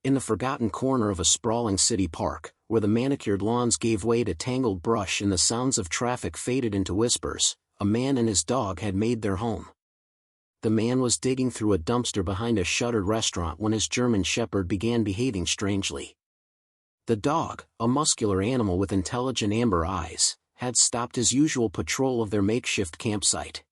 In the forgotten corner of a sprawling city park, where the manicured lawns gave way to tangled brush and the sounds of traffic faded into whispers, a man and his dog had made their home. The man was digging through a dumpster behind a shuttered restaurant when his German shepherd began behaving strangely. The dog, a muscular animal with intelligent amber eyes, had stopped his usual patrol of their makeshift campsite.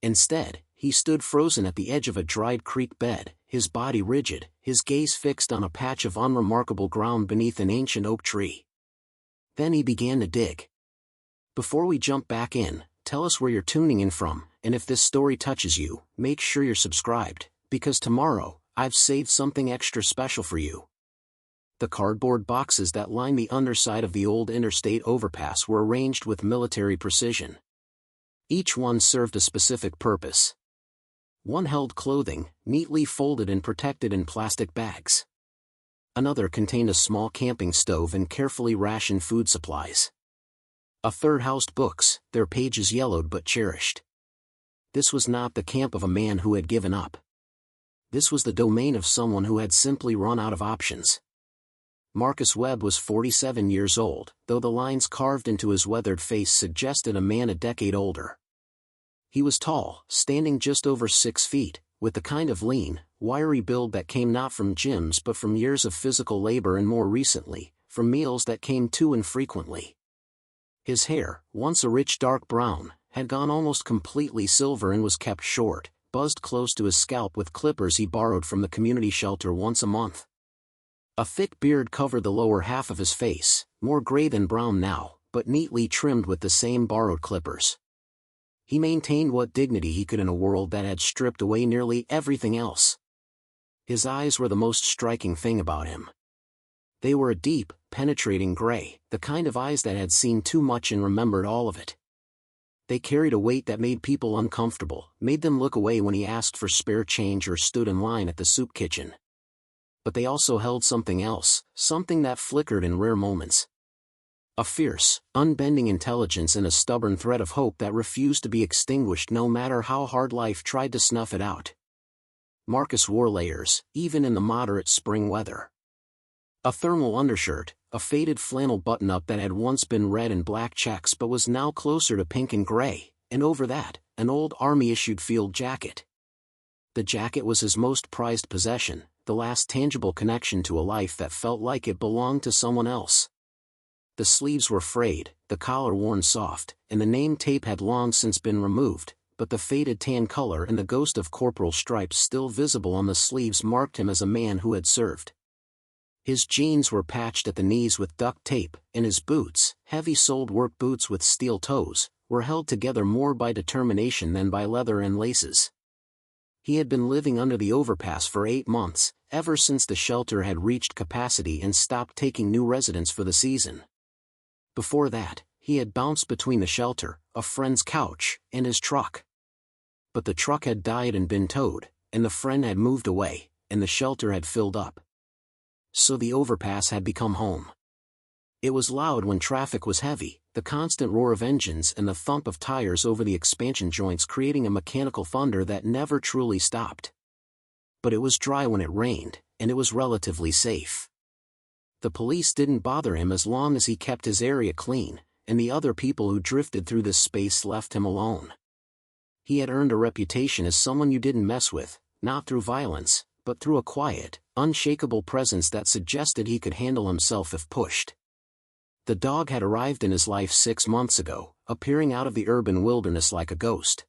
Instead, he stood frozen at the edge of a dried creek bed, his body rigid, his gaze fixed on a patch of unremarkable ground beneath an ancient oak tree. Then he began to dig. Before we jump back in, tell us where you're tuning in from, and if this story touches you, make sure you're subscribed, because tomorrow, I've saved something extra special for you. The cardboard boxes that lined the underside of the old interstate overpass were arranged with military precision. Each one served a specific purpose. One held clothing, neatly folded and protected in plastic bags. Another contained a small camping stove and carefully rationed food supplies. A third housed books, their pages yellowed but cherished. This was not the camp of a man who had given up. This was the domain of someone who had simply run out of options. Marcus Webb was 47 years old, though the lines carved into his weathered face suggested a man a decade older. He was tall, standing just over 6 feet, with the kind of lean, wiry build that came not from gyms but from years of physical labor and more recently, from meals that came too infrequently. His hair, once a rich dark brown, had gone almost completely silver and was kept short, buzzed close to his scalp with clippers he borrowed from the community shelter once a month. A thick beard covered the lower half of his face, more gray than brown now, but neatly trimmed with the same borrowed clippers. He maintained what dignity he could in a world that had stripped away nearly everything else. His eyes were the most striking thing about him. They were a deep, penetrating gray, the kind of eyes that had seen too much and remembered all of it. They carried a weight that made people uncomfortable, made them look away when he asked for spare change or stood in line at the soup kitchen. But they also held something else, something that flickered in rare moments. A fierce, unbending intelligence and a stubborn thread of hope that refused to be extinguished no matter how hard life tried to snuff it out. Marcus wore layers, even in the moderate spring weather. A thermal undershirt, a faded flannel button-up that had once been red and black checks but was now closer to pink and gray, and over that, an old army-issued field jacket. The jacket was his most prized possession, the last tangible connection to a life that felt like it belonged to someone else. The sleeves were frayed, the collar worn soft, and the name tape had long since been removed, but the faded tan color and the ghost of corporal stripes still visible on the sleeves marked him as a man who had served. His jeans were patched at the knees with duct tape, and his boots, heavy-soled work boots with steel toes, were held together more by determination than by leather and laces. He had been living under the overpass for 8 months, ever since the shelter had reached capacity and stopped taking new residents for the season. Before that, he had bounced between the shelter, a friend's couch, and his truck. But the truck had died and been towed, and the friend had moved away, and the shelter had filled up. So the overpass had become home. It was loud when traffic was heavy, the constant roar of engines and the thump of tires over the expansion joints creating a mechanical thunder that never truly stopped. But it was dry when it rained, and it was relatively safe. The police didn't bother him as long as he kept his area clean, and the other people who drifted through this space left him alone. He had earned a reputation as someone you didn't mess with, not through violence, but through a quiet, unshakable presence that suggested he could handle himself if pushed. The dog had arrived in his life 6 months ago, appearing out of the urban wilderness like a ghost.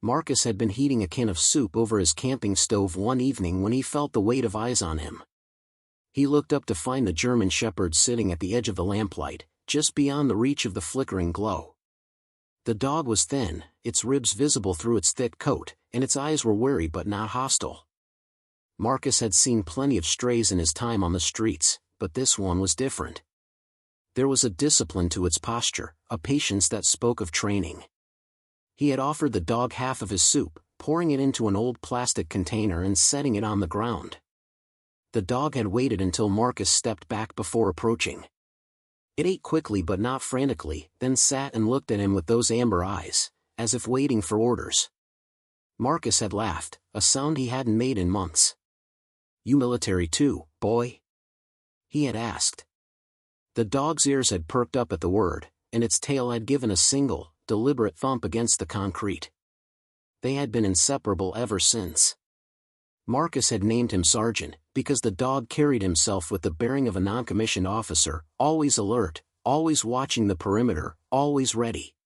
Marcus had been heating a can of soup over his camping stove one evening when he felt the weight of eyes on him. He looked up to find the German shepherd sitting at the edge of the lamplight, just beyond the reach of the flickering glow. The dog was thin, its ribs visible through its thick coat, and its eyes were wary but not hostile. Marcus had seen plenty of strays in his time on the streets, but this one was different. There was a discipline to its posture, a patience that spoke of training. He had offered the dog half of his soup, pouring it into an old plastic container and setting it on the ground. The dog had waited until Marcus stepped back before approaching. It ate quickly but not frantically, then sat and looked at him with those amber eyes, as if waiting for orders. Marcus had laughed, a sound he hadn't made in months. You military too, boy? He had asked. The dog's ears had perked up at the word, and its tail had given a single, deliberate thump against the concrete. They had been inseparable ever since. Marcus had named him Sergeant, because the dog carried himself with the bearing of a non-commissioned officer, always alert, always watching the perimeter, always ready.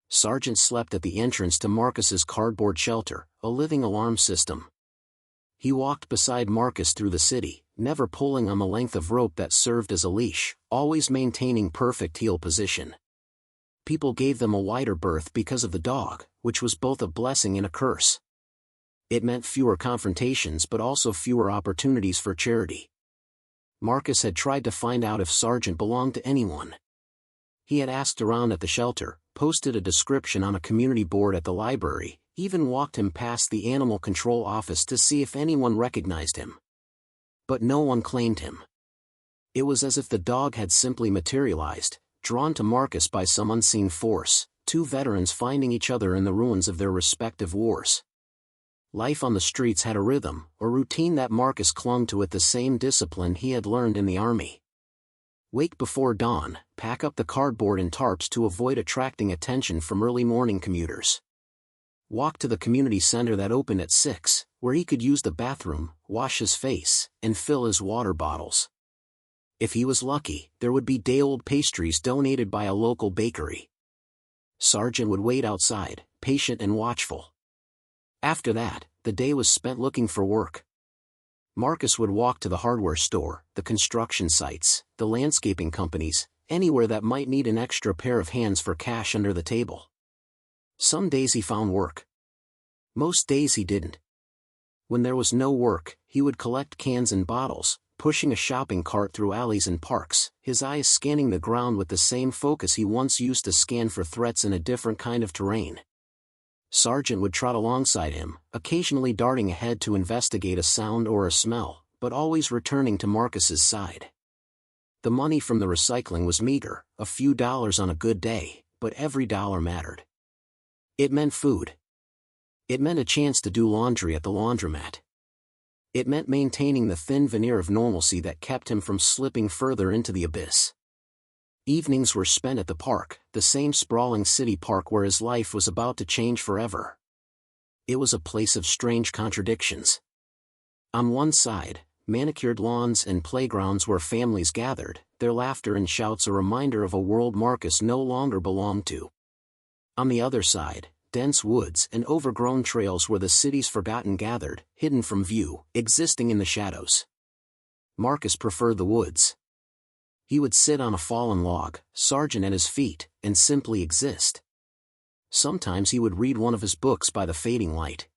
Sergeant slept at the entrance to Marcus's cardboard shelter, a living alarm system. He walked beside Marcus through the city, never pulling on the length of rope that served as a leash, always maintaining perfect heel position. People gave them a wider berth because of the dog, which was both a blessing and a curse. It meant fewer confrontations but also fewer opportunities for charity. Marcus had tried to find out if Sergeant belonged to anyone. He had asked around at the shelter, posted a description on a community board at the library, even walked him past the animal control office to see if anyone recognized him. But no one claimed him. It was as if the dog had simply materialized, drawn to Marcus by some unseen force, two veterans finding each other in the ruins of their respective wars. Life on the streets had a rhythm, or routine that Marcus clung to with the same discipline he had learned in the army. Wake before dawn, pack up the cardboard and tarps to avoid attracting attention from early morning commuters. Walk to the community center that opened at 6, where he could use the bathroom, wash his face, and fill his water bottles. If he was lucky, there would be day-old pastries donated by a local bakery. Sergeant would wait outside, patient and watchful. After that, the day was spent looking for work. Marcus would walk to the hardware store, the construction sites, the landscaping companies, anywhere that might need an extra pair of hands for cash under the table. Some days he found work. Most days he didn't. When there was no work, he would collect cans and bottles, pushing a shopping cart through alleys and parks, his eyes scanning the ground with the same focus he once used to scan for threats in a different kind of terrain. Sergeant would trot alongside him, occasionally darting ahead to investigate a sound or a smell, but always returning to Marcus's side. The money from the recycling was meager, a few dollars on a good day, but every dollar mattered. It meant food. It meant a chance to do laundry at the laundromat. It meant maintaining the thin veneer of normalcy that kept him from slipping further into the abyss. Evenings were spent at the park, the same sprawling city park where his life was about to change forever. It was a place of strange contradictions. On one side, manicured lawns and playgrounds where families gathered, their laughter and shouts a reminder of a world Marcus no longer belonged to. On the other side, dense woods and overgrown trails where the city's forgotten gathered, hidden from view, existing in the shadows. Marcus preferred the woods. He would sit on a fallen log, Sergeant at his feet, and simply exist. Sometimes he would read one of his books by the fading light.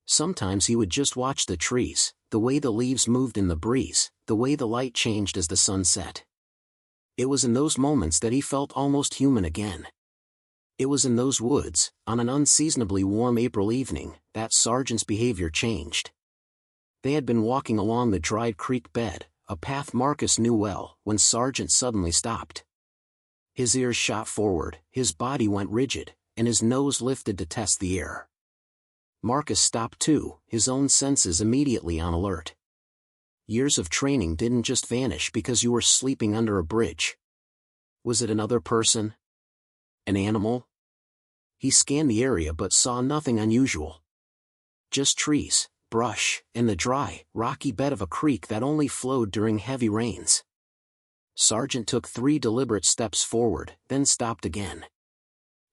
Sometimes he would just watch the trees, the way the leaves moved in the breeze, the way the light changed as the sun set. It was in those moments that he felt almost human again. It was in those woods, on an unseasonably warm April evening, that Sergeant's behavior changed. They had been walking along the dried creek bed, a path Marcus knew well, when Sergeant suddenly stopped. His ears shot forward, his body went rigid, and his nose lifted to test the air. Marcus stopped too, his own senses immediately on alert. Years of training didn't just vanish because you were sleeping under a bridge. Was it another person? An animal? He scanned the area but saw nothing unusual. Just trees, brush, and the dry, rocky bed of a creek that only flowed during heavy rains. Sergeant took 3 deliberate steps forward, then stopped again.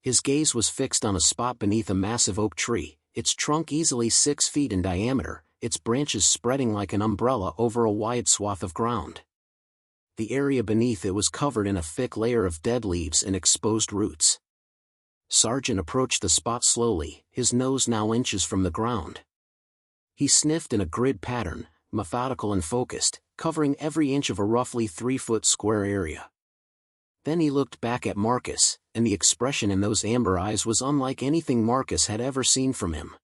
His gaze was fixed on a spot beneath a massive oak tree, its trunk easily 6 feet in diameter, its branches spreading like an umbrella over a wide swath of ground. The area beneath it was covered in a thick layer of dead leaves and exposed roots. Sergeant approached the spot slowly, his nose now inches from the ground. He sniffed in a grid pattern, methodical and focused, covering every inch of a roughly 3-foot square area. Then he looked back at Marcus, and the expression in those amber eyes was unlike anything Marcus had ever seen from him.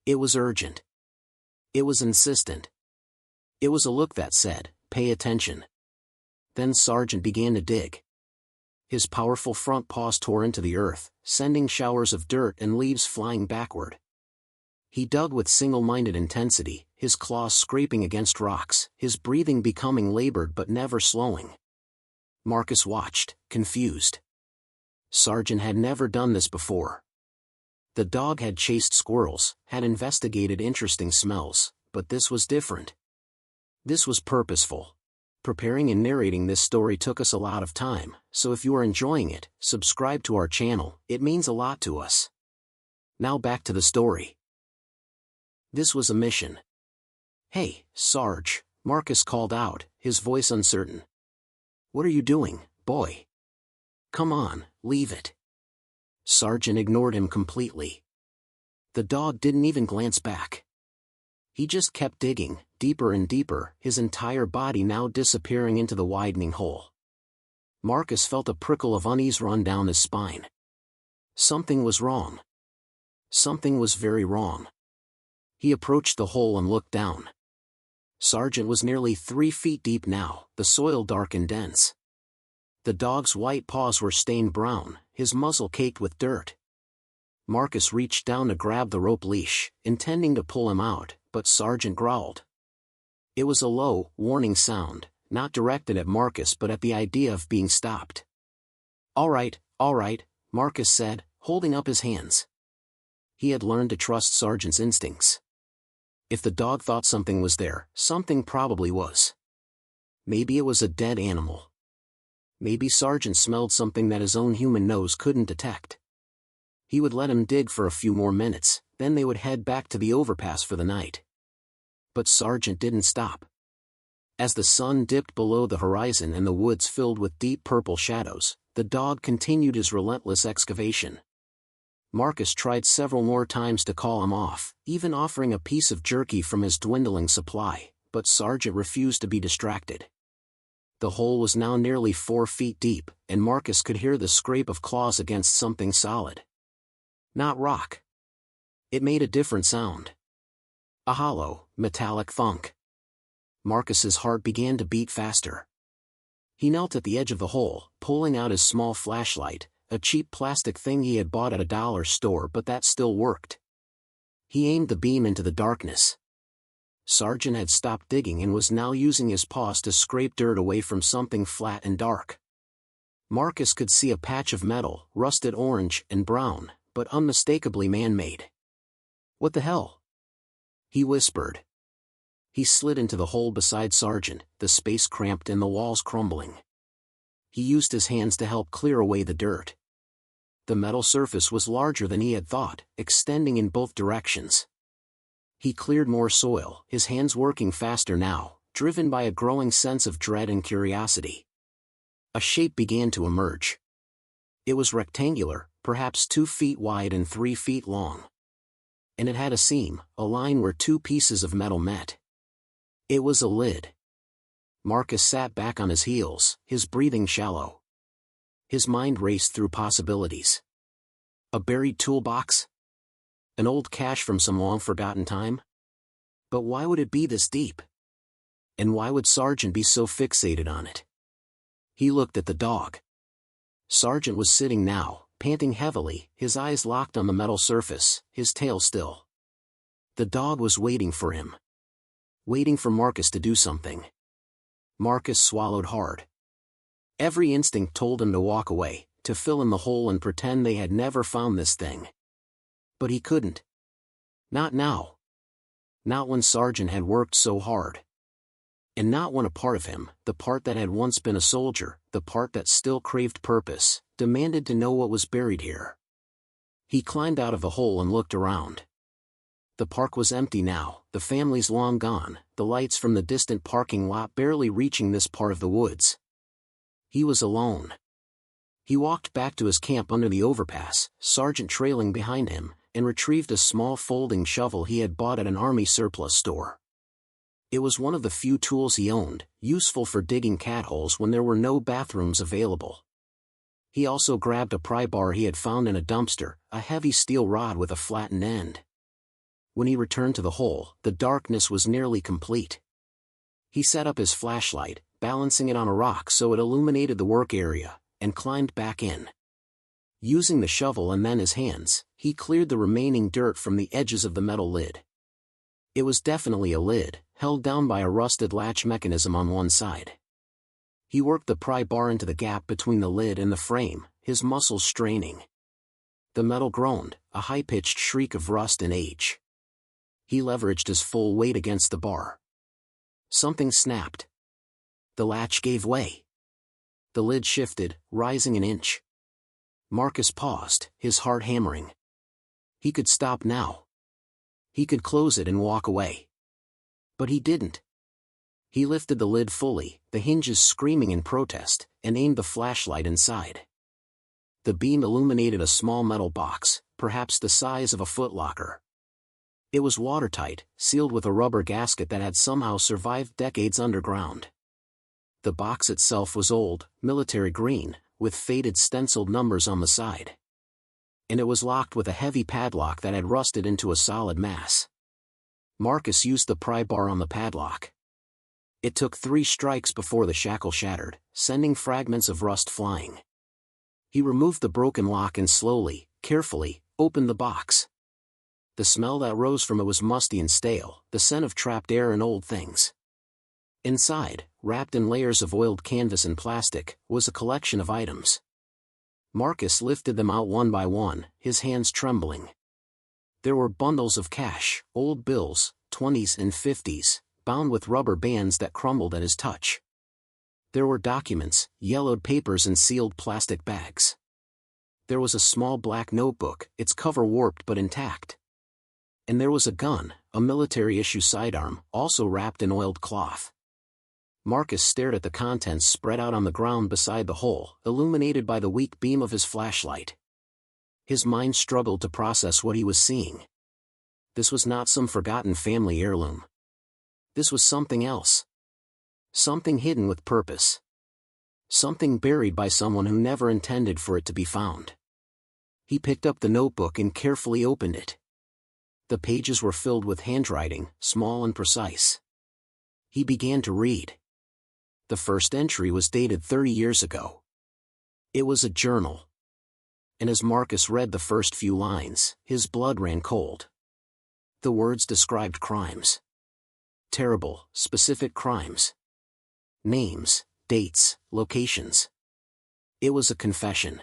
It was urgent. It was insistent. It was a look that said, "Pay attention." Then Sergeant began to dig. His powerful front paws tore into the earth, sending showers of dirt and leaves flying backward. He dug with single-minded intensity, his claws scraping against rocks, his breathing becoming labored but never slowing. Marcus watched, confused. Sargent had never done this before. The dog had chased squirrels, had investigated interesting smells, but this was different. This was purposeful. Preparing and narrating this story took us a lot of time, so if you are enjoying it, subscribe to our channel, it means a lot to us. Now back to the story. This was a mission. "Hey, Sarge," Marcus called out, his voice uncertain. "What are you doing, boy? Come on, leave it." Sargent ignored him completely. The dog didn't even glance back. He just kept digging, deeper and deeper, his entire body now disappearing into the widening hole. Marcus felt a prickle of unease run down his spine. Something was wrong. Something was very wrong. He approached the hole and looked down. Sargent was nearly 3 feet deep now, the soil dark and dense. The dog's white paws were stained brown, his muzzle caked with dirt. Marcus reached down to grab the rope leash, intending to pull him out, but Sargent growled. It was a low, warning sound, not directed at Marcus but at the idea of being stopped. All right, Marcus said, holding up his hands. He had learned to trust Sargent's instincts. If the dog thought something was there, something probably was. Maybe it was a dead animal. Maybe Sargent smelled something that his own human nose couldn't detect. He would let him dig for a few more minutes, then they would head back to the overpass for the night. But Sargent didn't stop. As the sun dipped below the horizon and the woods filled with deep purple shadows, the dog continued his relentless excavation. Marcus tried several more times to call him off, even offering a piece of jerky from his dwindling supply, but Sargent refused to be distracted. The hole was now nearly 4 feet deep, and Marcus could hear the scrape of claws against something solid. Not rock. It made a different sound. A hollow, metallic thunk. Marcus's heart began to beat faster. He knelt at the edge of the hole, pulling out his small flashlight, a cheap plastic thing he had bought at a dollar store, but that still worked. He aimed the beam into the darkness. Sargent had stopped digging and was now using his paws to scrape dirt away from something flat and dark. Marcus could see a patch of metal, rusted orange and brown, but unmistakably man-made. "What the hell?" he whispered. He slid into the hole beside Sargent, the space cramped and the walls crumbling. He used his hands to help clear away the dirt. The metal surface was larger than he had thought, extending in both directions. He cleared more soil, his hands working faster now, driven by a growing sense of dread and curiosity. A shape began to emerge. It was rectangular, perhaps 2 feet wide and 3 feet long. And it had a seam, a line where 2 pieces of metal met. It was a lid. Marcus sat back on his heels, his breathing shallow. His mind raced through possibilities. A buried toolbox? An old cache from some long-forgotten time? But why would it be this deep? And why would Sargent be so fixated on it? He looked at the dog. Sargent was sitting now, panting heavily, his eyes locked on the metal surface, his tail still. The dog was waiting for him. Waiting for Marcus to do something. Marcus swallowed hard. Every instinct told him to walk away, to fill in the hole and pretend they had never found this thing. But he couldn't. Not now. Not when Sargent had worked so hard. And not when a part of him, the part that had once been a soldier, the part that still craved purpose, demanded to know what was buried here. He climbed out of the hole and looked around. The park was empty now, the families long gone, the lights from the distant parking lot barely reaching this part of the woods. He was alone. He walked back to his camp under the overpass, Sargent trailing behind him, and retrieved a small folding shovel he had bought at an army surplus store. It was one of the few tools he owned, useful for digging cat holes when there were no bathrooms available. He also grabbed a pry bar he had found in a dumpster, a heavy steel rod with a flattened end. When he returned to the hole, the darkness was nearly complete. He set up his flashlight, balancing it on a rock so it illuminated the work area, and climbed back in. Using the shovel and then his hands, he cleared the remaining dirt from the edges of the metal lid. It was definitely a lid, held down by a rusted latch mechanism on one side. He worked the pry bar into the gap between the lid and the frame, his muscles straining. The metal groaned, a high-pitched shriek of rust and age. He leveraged his full weight against the bar. Something snapped. The latch gave way. The lid shifted, rising an inch. Marcus paused, his heart hammering. He could stop now. He could close it and walk away. But he didn't. He lifted the lid fully, the hinges screaming in protest, and aimed the flashlight inside. The beam illuminated a small metal box, perhaps the size of a footlocker. It was watertight, sealed with a rubber gasket that had somehow survived decades underground. The box itself was old, military green, with faded stenciled numbers on the side. And it was locked with a heavy padlock that had rusted into a solid mass. Marcus used the pry bar on the padlock. It took 3 strikes before the shackle shattered, sending fragments of rust flying. He removed the broken lock and slowly, carefully, opened the box. The smell that rose from it was musty and stale, the scent of trapped air and old things. Inside, wrapped in layers of oiled canvas and plastic, was a collection of items. Marcus lifted them out one by one, his hands trembling. There were bundles of cash, old bills, 20s and 50s, bound with rubber bands that crumbled at his touch. There were documents, yellowed papers and sealed plastic bags. There was a small black notebook, its cover warped but intact. And there was a gun, a military-issue sidearm, also wrapped in oiled cloth. Marcus stared at the contents spread out on the ground beside the hole, illuminated by the weak beam of his flashlight. His mind struggled to process what he was seeing. This was not some forgotten family heirloom. This was something else. Something hidden with purpose. Something buried by someone who never intended for it to be found. He picked up the notebook and carefully opened it. The pages were filled with handwriting, small and precise. He began to read. The first entry was dated 30 years ago. It was a journal. And as Marcus read the first few lines, his blood ran cold. The words described crimes. Terrible, specific crimes. Names, dates, locations. It was a confession.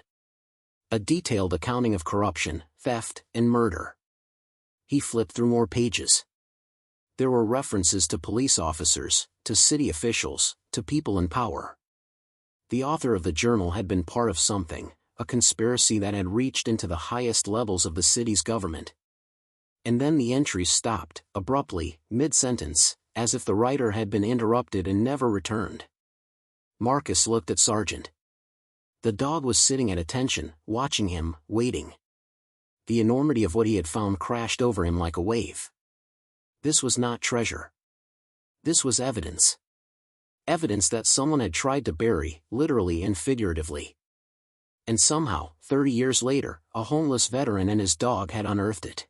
A detailed accounting of corruption, theft, and murder. He flipped through more pages. There were references to police officers, to city officials, to people in power. The author of the journal had been part of something, a conspiracy that had reached into the highest levels of the city's government. And then the entries stopped, abruptly, mid-sentence, as if the writer had been interrupted and never returned. Marcus looked at Sargent. The dog was sitting at attention, watching him, waiting. The enormity of what he had found crashed over him like a wave. This was not treasure. This was evidence. Evidence that someone had tried to bury, literally and figuratively. And somehow, 30 years later, a homeless veteran and his dog had unearthed it.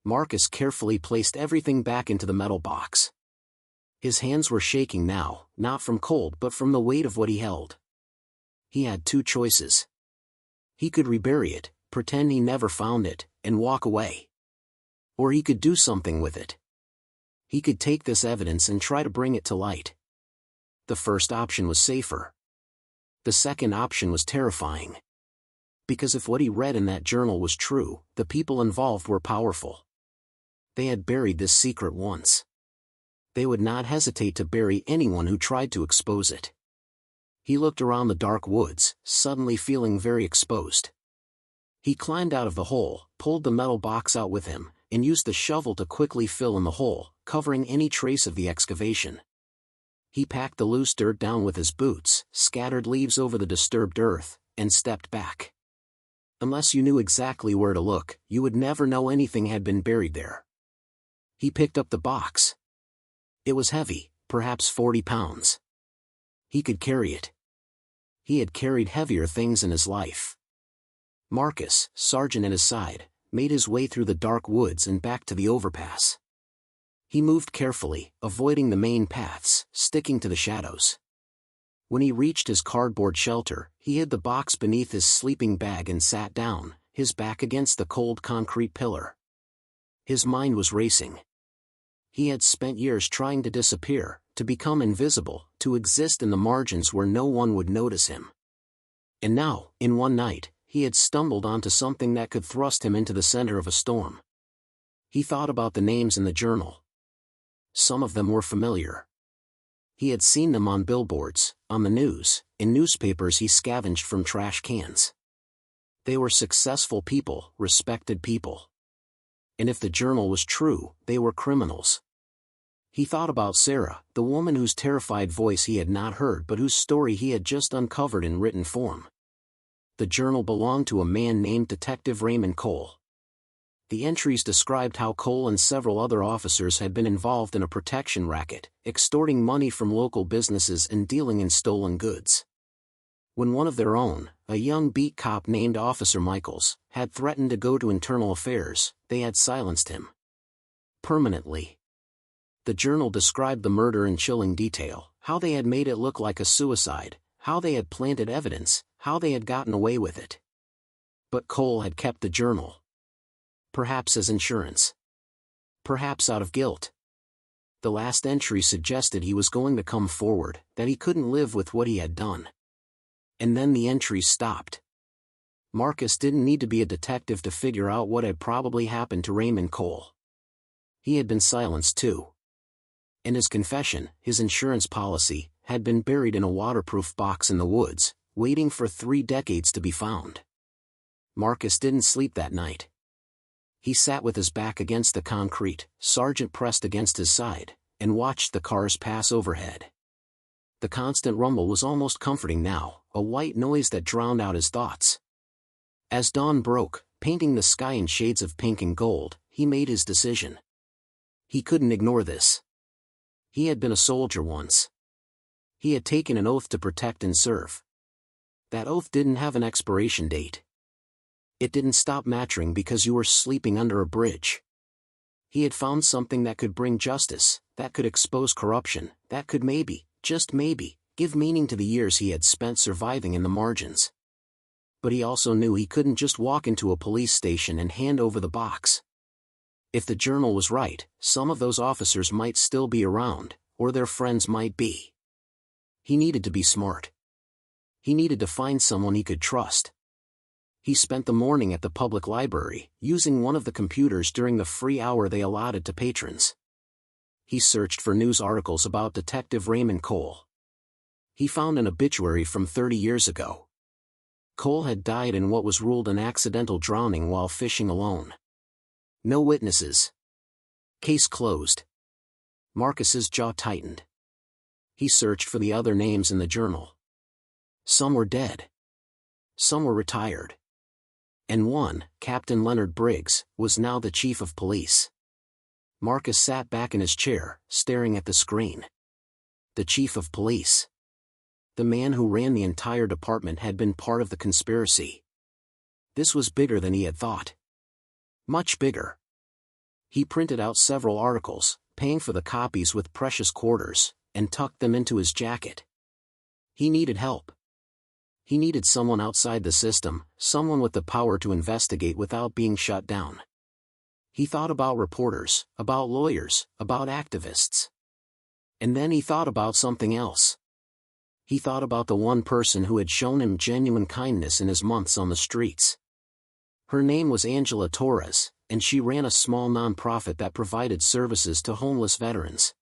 Marcus carefully placed everything back into the metal box. His hands were shaking now, not from cold but from the weight of what he held. He had 2 choices. He could rebury it, pretend he never found it, and walk away. Or he could do something with it. He could take this evidence and try to bring it to light. The first option was safer. The second option was terrifying. Because if what he read in that journal was true, the people involved were powerful. They had buried this secret once. They would not hesitate to bury anyone who tried to expose it. He looked around the dark woods, suddenly feeling very exposed. He climbed out of the hole, pulled the metal box out with him, and used the shovel to quickly fill in the hole, covering any trace of the excavation. He packed the loose dirt down with his boots, scattered leaves over the disturbed earth, and stepped back. Unless you knew exactly where to look, you would never know anything had been buried there. He picked up the box. It was heavy, perhaps 40 pounds. He could carry it. He had carried heavier things in his life. Marcus, Sargent at his side, made his way through the dark woods and back to the overpass. He moved carefully, avoiding the main paths, sticking to the shadows. When he reached his cardboard shelter, he hid the box beneath his sleeping bag and sat down, his back against the cold concrete pillar. His mind was racing. He had spent years trying to disappear, to become invisible, to exist in the margins where no one would notice him. And now, in one night, he had stumbled onto something that could thrust him into the center of a storm. He thought about the names in the journal. Some of them were familiar. He had seen them on billboards, on the news, in newspapers he scavenged from trash cans. They were successful people, respected people. And if the journal was true, they were criminals. He thought about Sarah, the woman whose terrified voice he had not heard but whose story he had just uncovered in written form. The journal belonged to a man named Detective Raymond Cole. The entries described how Cole and several other officers had been involved in a protection racket, extorting money from local businesses and dealing in stolen goods. When one of their own, a young beat cop named Officer Michaels, had threatened to go to internal affairs, they had silenced him permanently. The journal described the murder in chilling detail, how they had made it look like a suicide, how they had planted evidence, how they had gotten away with it. But Cole had kept the journal. Perhaps as insurance. Perhaps out of guilt. The last entry suggested he was going to come forward, that he couldn't live with what he had done. And then the entries stopped. Marcus didn't need to be a detective to figure out what had probably happened to Raymond Cole. He had been silenced too. And his confession, his insurance policy, had been buried in a waterproof box in the woods, waiting for 3 decades to be found. Marcus didn't sleep that night. He sat with his back against the concrete, Sergeant pressed against his side, and watched the cars pass overhead. The constant rumble was almost comforting now, a white noise that drowned out his thoughts. As dawn broke, painting the sky in shades of pink and gold, he made his decision. He couldn't ignore this. He had been a soldier once. He had taken an oath to protect and serve. That oath didn't have an expiration date. It didn't stop mattering because you were sleeping under a bridge. He had found something that could bring justice, that could expose corruption, that could maybe, just maybe, give meaning to the years he had spent surviving in the margins. But he also knew he couldn't just walk into a police station and hand over the box. If the journal was right, some of those officers might still be around, or their friends might be. He needed to be smart. He needed to find someone he could trust. He spent the morning at the public library, using one of the computers during the free hour they allotted to patrons. He searched for news articles about Detective Raymond Cole. He found an obituary from 30 years ago. Cole had died in what was ruled an accidental drowning while fishing alone. No witnesses. Case closed. Marcus's jaw tightened. He searched for the other names in the journal. Some were dead. Some were retired. And one, Captain Leonard Briggs, was now the chief of police. Marcus sat back in his chair, staring at the screen. The chief of police. The man who ran the entire department had been part of the conspiracy. This was bigger than he had thought. Much bigger. He printed out several articles, paying for the copies with precious quarters, and tucked them into his jacket. He needed help. He needed someone outside the system, someone with the power to investigate without being shut down. He thought about reporters, about lawyers, about activists. And then he thought about something else. He thought about the one person who had shown him genuine kindness in his months on the streets. Her name was Angela Torres, and she ran a small nonprofit that provided services to homeless veterans.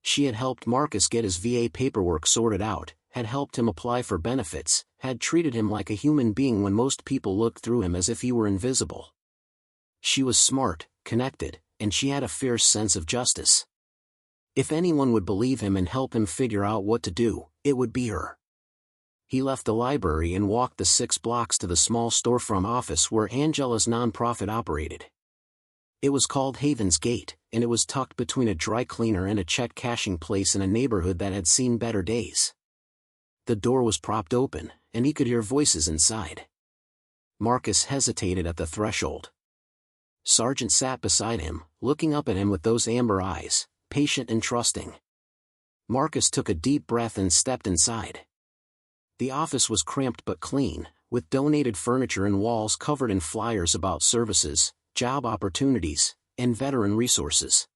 She had helped Marcus get his VA paperwork sorted out, had helped him apply for benefits, had treated him like a human being when most people looked through him as if he were invisible. She was smart, connected, and she had a fierce sense of justice. If anyone would believe him and help him figure out what to do, it would be her. He left the library and walked the 6 blocks to the small storefront office where Angela's nonprofit operated. It was called Haven's Gate, and it was tucked between a dry cleaner and a check cashing place in a neighborhood that had seen better days. The door was propped open, and he could hear voices inside. Marcus hesitated at the threshold. Sergeant sat beside him, looking up at him with those amber eyes, patient and trusting. Marcus took a deep breath and stepped inside. The office was cramped but clean, with donated furniture and walls covered in flyers about services, job opportunities, and veteran resources.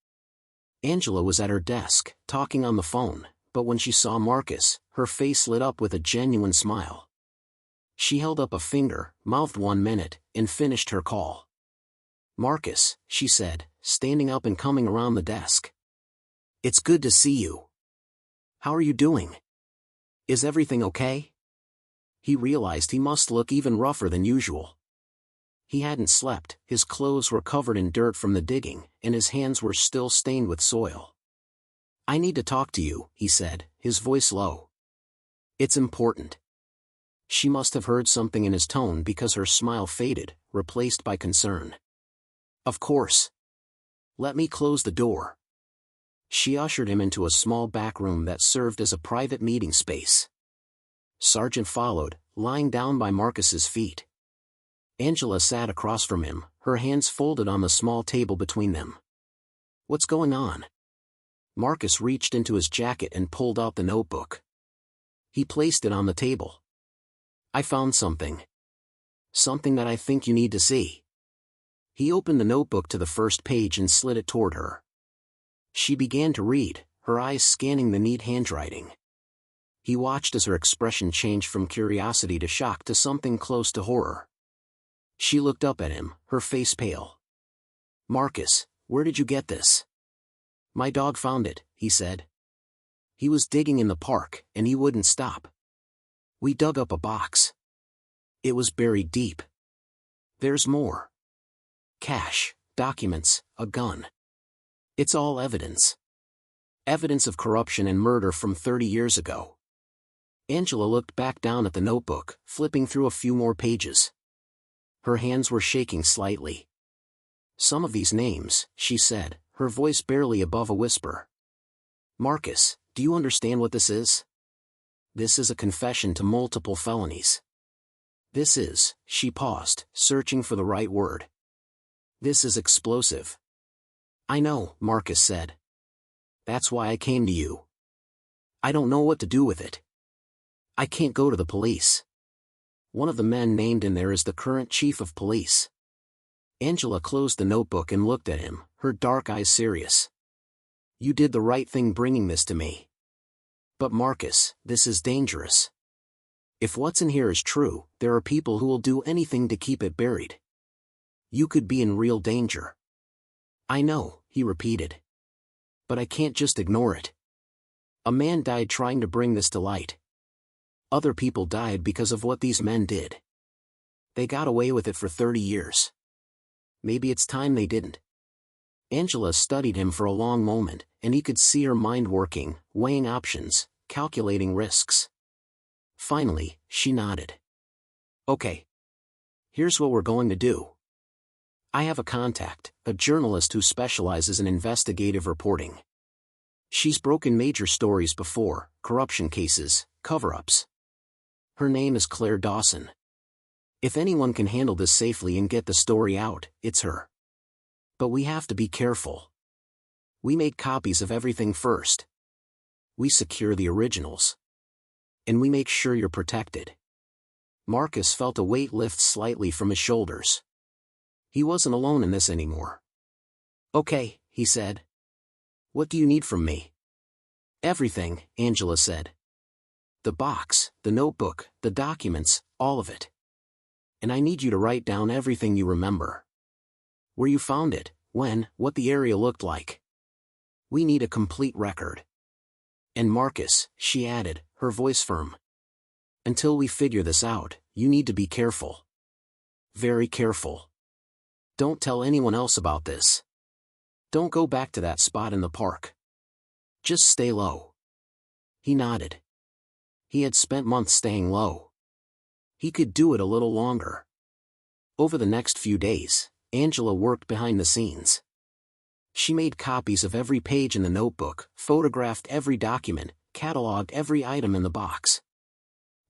Angela was at her desk, talking on the phone, but when she saw Marcus, her face lit up with a genuine smile. She held up a finger, mouthed 1 minute, and finished her call. "Marcus," she said, standing up and coming around the desk. "It's good to see you. How are you doing? Is everything okay?" He realized he must look even rougher than usual. He hadn't slept, his clothes were covered in dirt from the digging, and his hands were still stained with soil. "I need to talk to you," he said, his voice low. "It's important." She must have heard something in his tone because her smile faded, replaced by concern. "Of course. Let me close the door." She ushered him into a small back room that served as a private meeting space. Sargent followed, lying down by Marcus's feet. Angela sat across from him, her hands folded on the small table between them. "What's going on?" Marcus reached into his jacket and pulled out the notebook. He placed it on the table. "I found something. Something that I think you need to see." He opened the notebook to the first page and slid it toward her. She began to read, her eyes scanning the neat handwriting. He watched as her expression changed from curiosity to shock to something close to horror. She looked up at him, her face pale. "Marcus, where did you get this?" "My dog found it," he said. "He was digging in the park, and he wouldn't stop. We dug up a box. It was buried deep. There's more. Cash, documents, a gun. It's all evidence. Evidence of corruption and murder from 30 years ago." Angela looked back down at the notebook, flipping through a few more pages. Her hands were shaking slightly. "Some of these names," she said, her voice barely above a whisper. "Marcus, do you understand what this is? This is a confession to multiple felonies. This is," she paused, searching for the right word. "This is explosive." "I know," Marcus said. "That's why I came to you. I don't know what to do with it. I can't go to the police. One of the men named in there is the current chief of police." Angela closed the notebook and looked at him, her dark eyes serious. "You did the right thing bringing this to me. But Marcus, this is dangerous. If what's in here is true, there are people who will do anything to keep it buried. You could be in real danger." "I know," he repeated. "But I can't just ignore it. A man died trying to bring this to light. Other people died because of what these men did. They got away with it for 30 years. Maybe it's time they didn't." Angela studied him for a long moment, and he could see her mind working, weighing options, calculating risks. Finally, she nodded. "Okay. Here's what we're going to do. I have a contact, a journalist who specializes in investigative reporting. She's broken major stories before, corruption cases, cover-ups. Her name is Claire Dawson. If anyone can handle this safely and get the story out, it's her. But we have to be careful. We make copies of everything first. We secure the originals. And we make sure you're protected." Marcus felt a weight lift slightly from his shoulders. He wasn't alone in this anymore. "Okay," he said. "What do you need from me?" "Everything," Angela said. "The box, the notebook, the documents, all of it. And I need you to write down everything you remember. Where you found it, when, what the area looked like. We need a complete record. And Marcus," she added, her voice firm. "Until we figure this out, you need to be careful. Very careful. Don't tell anyone else about this. Don't go back to that spot in the park. Just stay low." He nodded. He had spent months staying low. He could do it a little longer. Over the next few days, Angela worked behind the scenes. She made copies of every page in the notebook, photographed every document, cataloged every item in the box.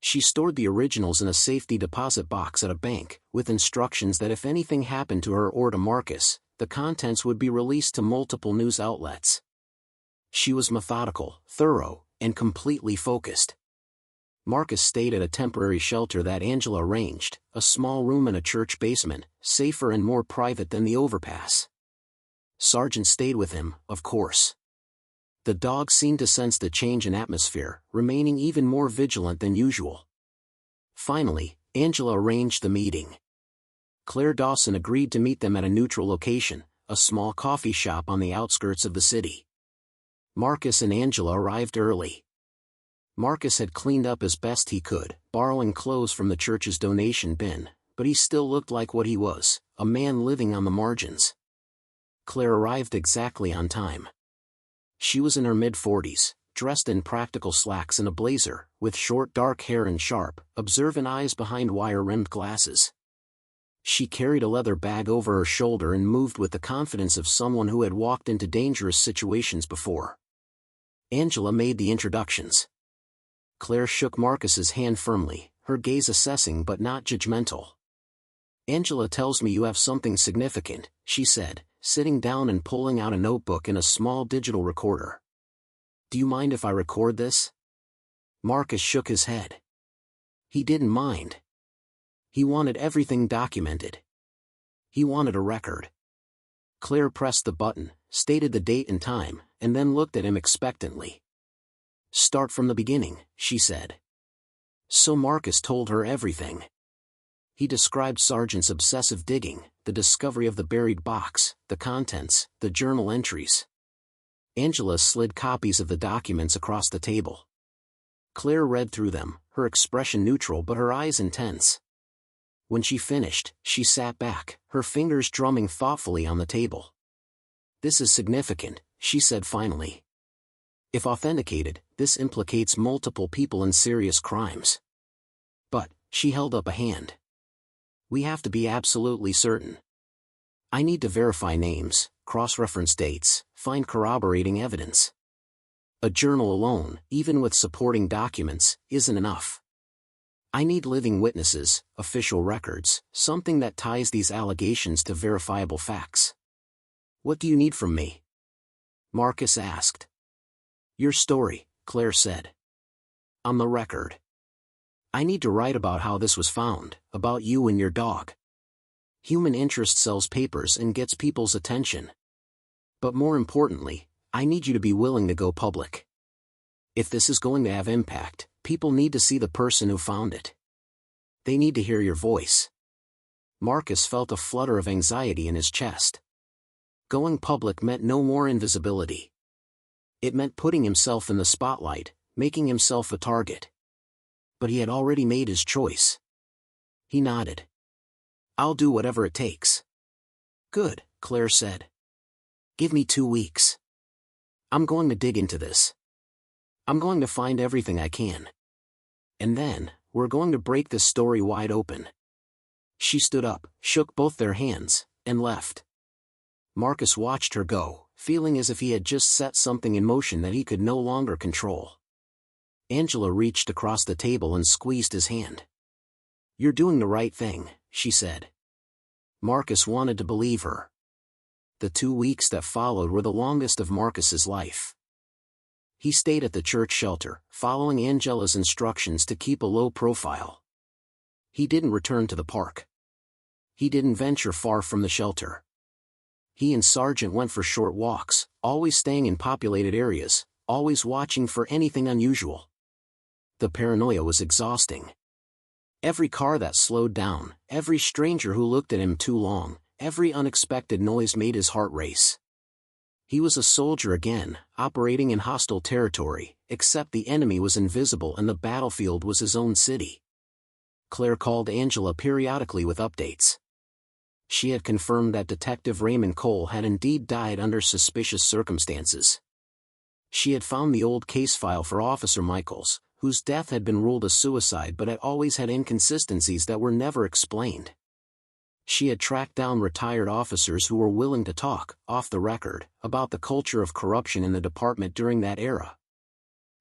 She stored the originals in a safety deposit box at a bank, with instructions that if anything happened to her or to Marcus, the contents would be released to multiple news outlets. She was methodical, thorough, and completely focused. Marcus stayed at a temporary shelter that Angela arranged, a small room in a church basement, safer and more private than the overpass. Sargent stayed with him, of course. The dog seemed to sense the change in atmosphere, remaining even more vigilant than usual. Finally, Angela arranged the meeting. Claire Dawson agreed to meet them at a neutral location, a small coffee shop on the outskirts of the city. Marcus and Angela arrived early. Marcus had cleaned up as best he could, borrowing clothes from the church's donation bin, but he still looked like what he was, a man living on the margins. Claire arrived exactly on time. She was in her mid-40s, dressed in practical slacks and a blazer, with short dark hair and sharp, observant eyes behind wire-rimmed glasses. She carried a leather bag over her shoulder and moved with the confidence of someone who had walked into dangerous situations before. Angela made the introductions. Claire shook Marcus's hand firmly, her gaze assessing but not judgmental. "Angela tells me you have something significant," she said, sitting down and pulling out a notebook and a small digital recorder. "Do you mind if I record this?" Marcus shook his head. He didn't mind. He wanted everything documented. He wanted a record. Claire pressed the button, stated the date and time, and then looked at him expectantly. "Start from the beginning," she said. So Marcus told her everything. He described Sargent's obsessive digging, the discovery of the buried box, the contents, the journal entries. Angela slid copies of the documents across the table. Claire read through them, her expression neutral but her eyes intense. When she finished, she sat back, her fingers drumming thoughtfully on the table. "This is significant," she said finally. "If authenticated, this implicates multiple people in serious crimes." "But," she held up a hand. "We have to be absolutely certain. I need to verify names, cross-reference dates, find corroborating evidence. A journal alone, even with supporting documents, isn't enough. I need living witnesses, official records, something that ties these allegations to verifiable facts." "What do you need from me?" Marcus asked. "Your story," Claire said. "On the record. I need to write about how this was found, about you and your dog. Human interest sells papers and gets people's attention. But more importantly, I need you to be willing to go public. If this is going to have impact, people need to see the person who found it. They need to hear your voice." Marcus felt a flutter of anxiety in his chest. Going public meant no more invisibility. It meant putting himself in the spotlight, making himself a target. But he had already made his choice. He nodded. "I'll do whatever it takes." "Good," Claire said. "Give me 2 weeks. I'm going to dig into this. I'm going to find everything I can. And then, we're going to break this story wide open." She stood up, shook both their hands, and left. Marcus watched her go, feeling as if he had just set something in motion that he could no longer control. Angela reached across the table and squeezed his hand. "You're doing the right thing," she said. Marcus wanted to believe her. The 2 weeks that followed were the longest of Marcus's life. He stayed at the church shelter, following Angela's instructions to keep a low profile. He didn't return to the park. He didn't venture far from the shelter. He and Sargent went for short walks, always staying in populated areas, always watching for anything unusual. The paranoia was exhausting. Every car that slowed down, every stranger who looked at him too long, every unexpected noise made his heart race. He was a soldier again, operating in hostile territory, except the enemy was invisible and the battlefield was his own city. Claire called Angela periodically with updates. She had confirmed that Detective Raymond Cole had indeed died under suspicious circumstances. She had found the old case file for Officer Michaels, whose death had been ruled a suicide but had always had inconsistencies that were never explained. She had tracked down retired officers who were willing to talk, off the record, about the culture of corruption in the department during that era.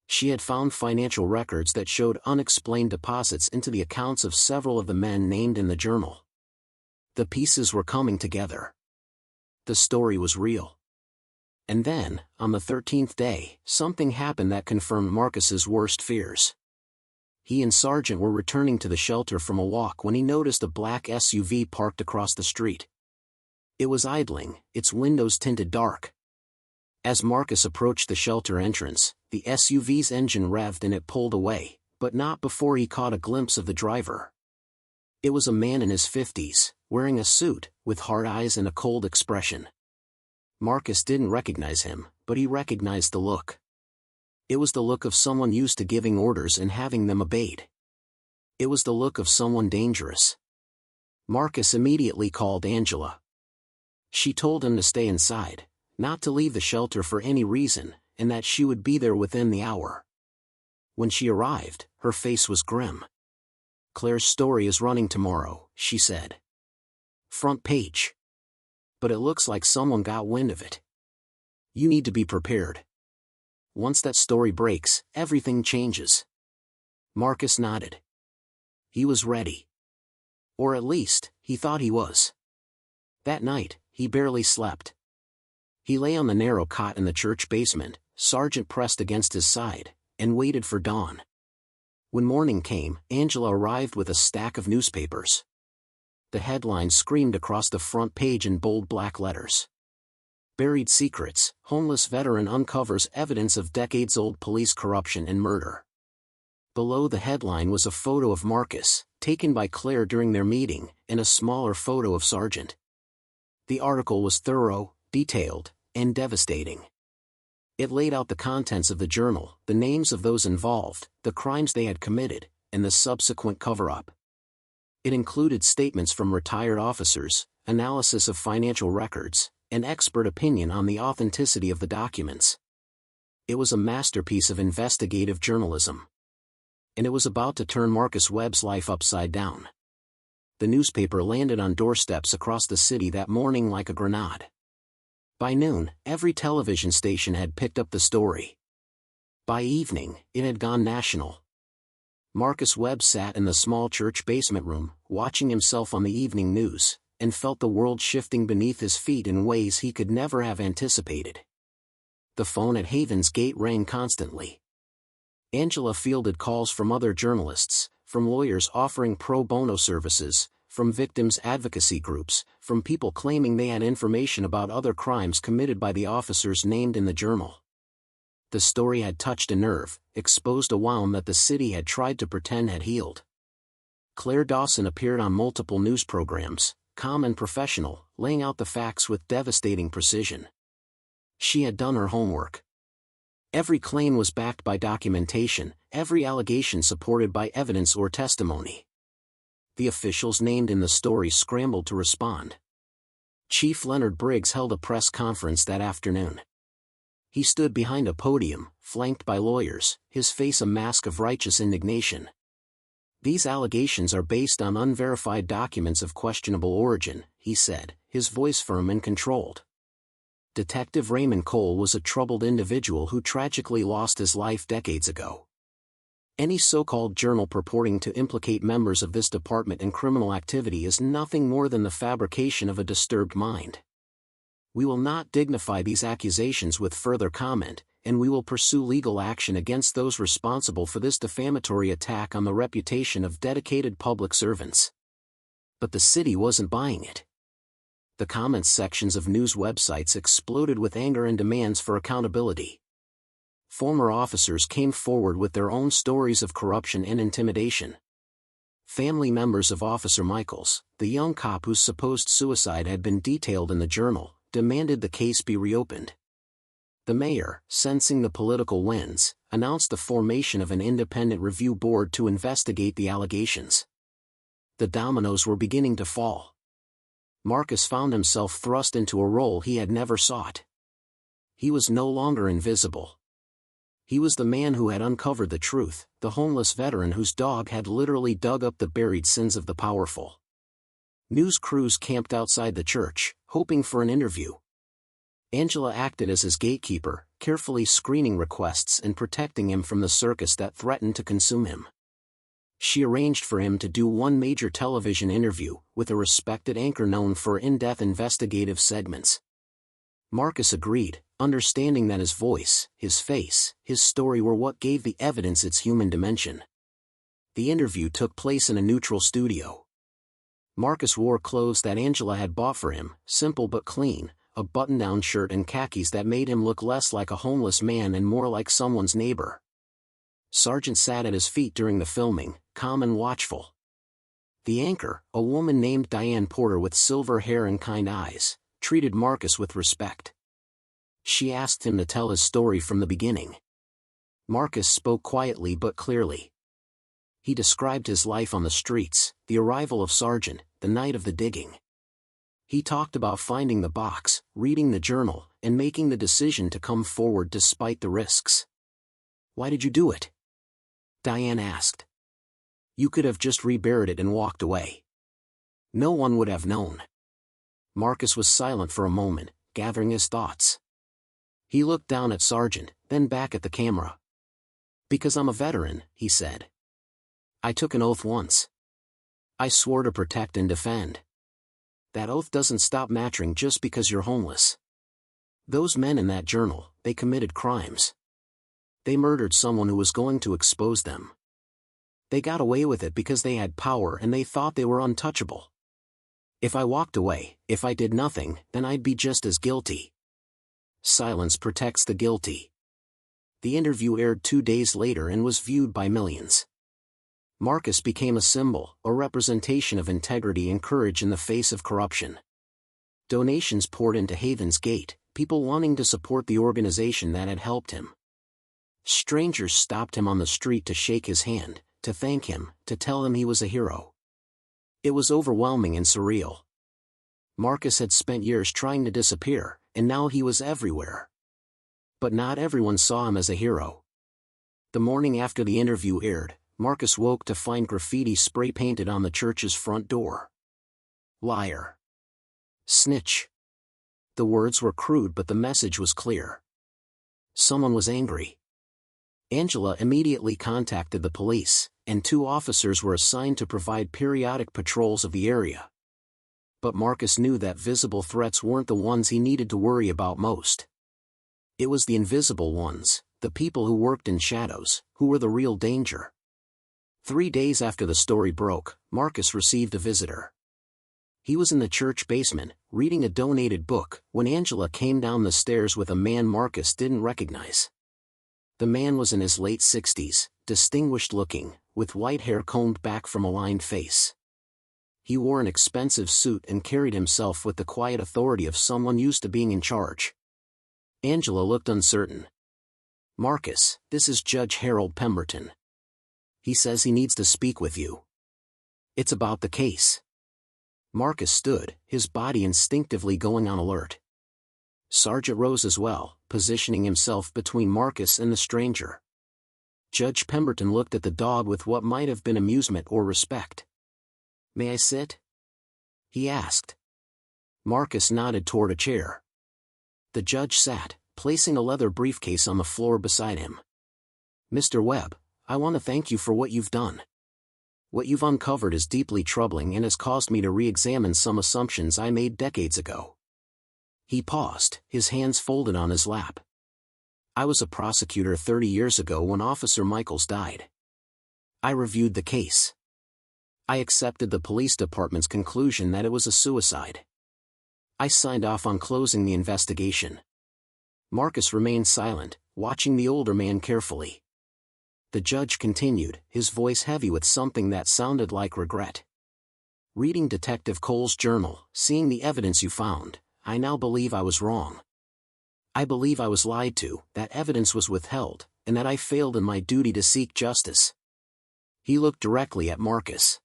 She had found financial records that showed unexplained deposits into the accounts of several of the men named in the journal. The pieces were coming together. The story was real. And then, on the 13th day, something happened that confirmed Marcus's worst fears. He and Sargent were returning to the shelter from a walk when he noticed a black SUV parked across the street. It was idling, its windows tinted dark. As Marcus approached the shelter entrance, the SUV's engine revved and it pulled away, but not before he caught a glimpse of the driver. It was a man in his 50s, wearing a suit, with hard eyes and a cold expression. Marcus didn't recognize him, but he recognized the look. It was the look of someone used to giving orders and having them obeyed. It was the look of someone dangerous. Marcus immediately called Angela. She told him to stay inside, not to leave the shelter for any reason, and that she would be there within the hour. When she arrived, her face was grim. "Claire's story is running tomorrow," she said. "Front page. But it looks like someone got wind of it. You need to be prepared. Once that story breaks, everything changes." Marcus nodded. He was ready. Or at least, he thought he was. That night, he barely slept. He lay on the narrow cot in the church basement, Sergeant pressed against his side, and waited for dawn. When morning came, Angela arrived with a stack of newspapers. The headline screamed across the front page in bold black letters. "Buried Secrets, Homeless Veteran Uncovers Evidence of Decades-Old Police Corruption and Murder." Below the headline was a photo of Marcus, taken by Claire during their meeting, and a smaller photo of Sergeant. The article was thorough, detailed, and devastating. It laid out the contents of the journal, the names of those involved, the crimes they had committed, and the subsequent cover-up. It included statements from retired officers, analysis of financial records, and expert opinion on the authenticity of the documents. It was a masterpiece of investigative journalism. And it was about to turn Marcus Webb's life upside down. The newspaper landed on doorsteps across the city that morning like a grenade. By noon, every television station had picked up the story. By evening, it had gone national. Marcus Webb sat in the small church basement room, watching himself on the evening news, and felt the world shifting beneath his feet in ways he could never have anticipated. The phone at Haven's Gate rang constantly. Angela fielded calls from other journalists, from lawyers offering pro bono services, from victims' advocacy groups, from people claiming they had information about other crimes committed by the officers named in the journal. The story had touched a nerve, exposed a wound that the city had tried to pretend had healed. Claire Dawson appeared on multiple news programs, calm and professional, laying out the facts with devastating precision. She had done her homework. Every claim was backed by documentation, every allegation supported by evidence or testimony. The officials named in the story scrambled to respond. Chief Leonard Briggs held a press conference that afternoon. He stood behind a podium, flanked by lawyers, his face a mask of righteous indignation. "These allegations are based on unverified documents of questionable origin," he said, his voice firm and controlled. Detective Raymond Cole was a troubled individual who tragically lost his life decades ago. Any so-called journal purporting to implicate members of this department in criminal activity is nothing more than the fabrication of a disturbed mind. We will not dignify these accusations with further comment, and we will pursue legal action against those responsible for this defamatory attack on the reputation of dedicated public servants. But the city wasn't buying it. The comments sections of news websites exploded with anger and demands for accountability. Former officers came forward with their own stories of corruption and intimidation. Family members of Officer Michaels, the young cop whose supposed suicide had been detailed in the journal, demanded the case be reopened. The mayor, sensing the political winds, announced the formation of an independent review board to investigate the allegations. The dominoes were beginning to fall. Marcus found himself thrust into a role he had never sought. He was no longer invisible. He was the man who had uncovered the truth, the homeless veteran whose dog had literally dug up the buried sins of the powerful. News crews camped outside the church, hoping for an interview. Angela acted as his gatekeeper, carefully screening requests and protecting him from the circus that threatened to consume him. She arranged for him to do one major television interview, with a respected anchor known for in-depth investigative segments. Marcus agreed, understanding that his voice, his face, his story were what gave the evidence its human dimension. The interview took place in a neutral studio. Marcus wore clothes that Angela had bought for him, simple but clean, a button-down shirt and khakis that made him look less like a homeless man and more like someone's neighbor. Sargent sat at his feet during the filming, calm and watchful. The anchor, a woman named Diane Porter with silver hair and kind eyes, treated Marcus with respect. She asked him to tell his story from the beginning. Marcus spoke quietly but clearly. He described his life on the streets, the arrival of Sargent, the night of the digging. He talked about finding the box, reading the journal, and making the decision to come forward despite the risks. "Why did you do it?" Diane asked. "You could have just reburied it and walked away. No one would have known." Marcus was silent for a moment, gathering his thoughts. He looked down at Sargent, then back at the camera. "Because I'm a veteran," he said. "I took an oath once. I swore to protect and defend. That oath doesn't stop mattering just because you're homeless. Those men in that journal, they committed crimes. They murdered someone who was going to expose them. They got away with it because they had power and they thought they were untouchable. If I walked away, if I did nothing, then I'd be just as guilty. Silence protects the guilty." The interview aired 2 days later and was viewed by millions. Marcus became a symbol, a representation of integrity and courage in the face of corruption. Donations poured into Haven's Gate, people wanting to support the organization that had helped him. Strangers stopped him on the street to shake his hand, to thank him, to tell him he was a hero. It was overwhelming and surreal. Marcus had spent years trying to disappear, and now he was everywhere. But not everyone saw him as a hero. The morning after the interview aired, Marcus woke to find graffiti spray-painted on the church's front door. "Liar. Snitch." The words were crude but the message was clear. Someone was angry. Angela immediately contacted the police, and 2 officers were assigned to provide periodic patrols of the area. But Marcus knew that visible threats weren't the ones he needed to worry about most. It was the invisible ones, the people who worked in shadows, who were the real danger. 3 days after the story broke, Marcus received a visitor. He was in the church basement, reading a donated book, when Angela came down the stairs with a man Marcus didn't recognize. The man was in his late 60s, distinguished-looking, with white hair combed back from a lined face. He wore an expensive suit and carried himself with the quiet authority of someone used to being in charge. Angela looked uncertain. "Marcus, this is Judge Harold Pemberton. He says he needs to speak with you. It's about the case." Marcus stood, his body instinctively going on alert. Sargent rose as well, positioning himself between Marcus and the stranger. Judge Pemberton looked at the dog with what might have been amusement or respect. "May I sit?" he asked. Marcus nodded toward a chair. The judge sat, placing a leather briefcase on the floor beside him. "Mr. Webb, I want to thank you for what you've done. What you've uncovered is deeply troubling and has caused me to re-examine some assumptions I made decades ago." He paused, his hands folded on his lap. "I was a prosecutor 30 years ago when Officer Michaels died. I reviewed the case. I accepted the police department's conclusion that it was a suicide. I signed off on closing the investigation." Marcus remained silent, watching the older man carefully. The judge continued, his voice heavy with something that sounded like regret. "Reading Detective Cole's journal, seeing the evidence you found, I now believe I was wrong. I believe I was lied to, that evidence was withheld, and that I failed in my duty to seek justice." He looked directly at Marcus.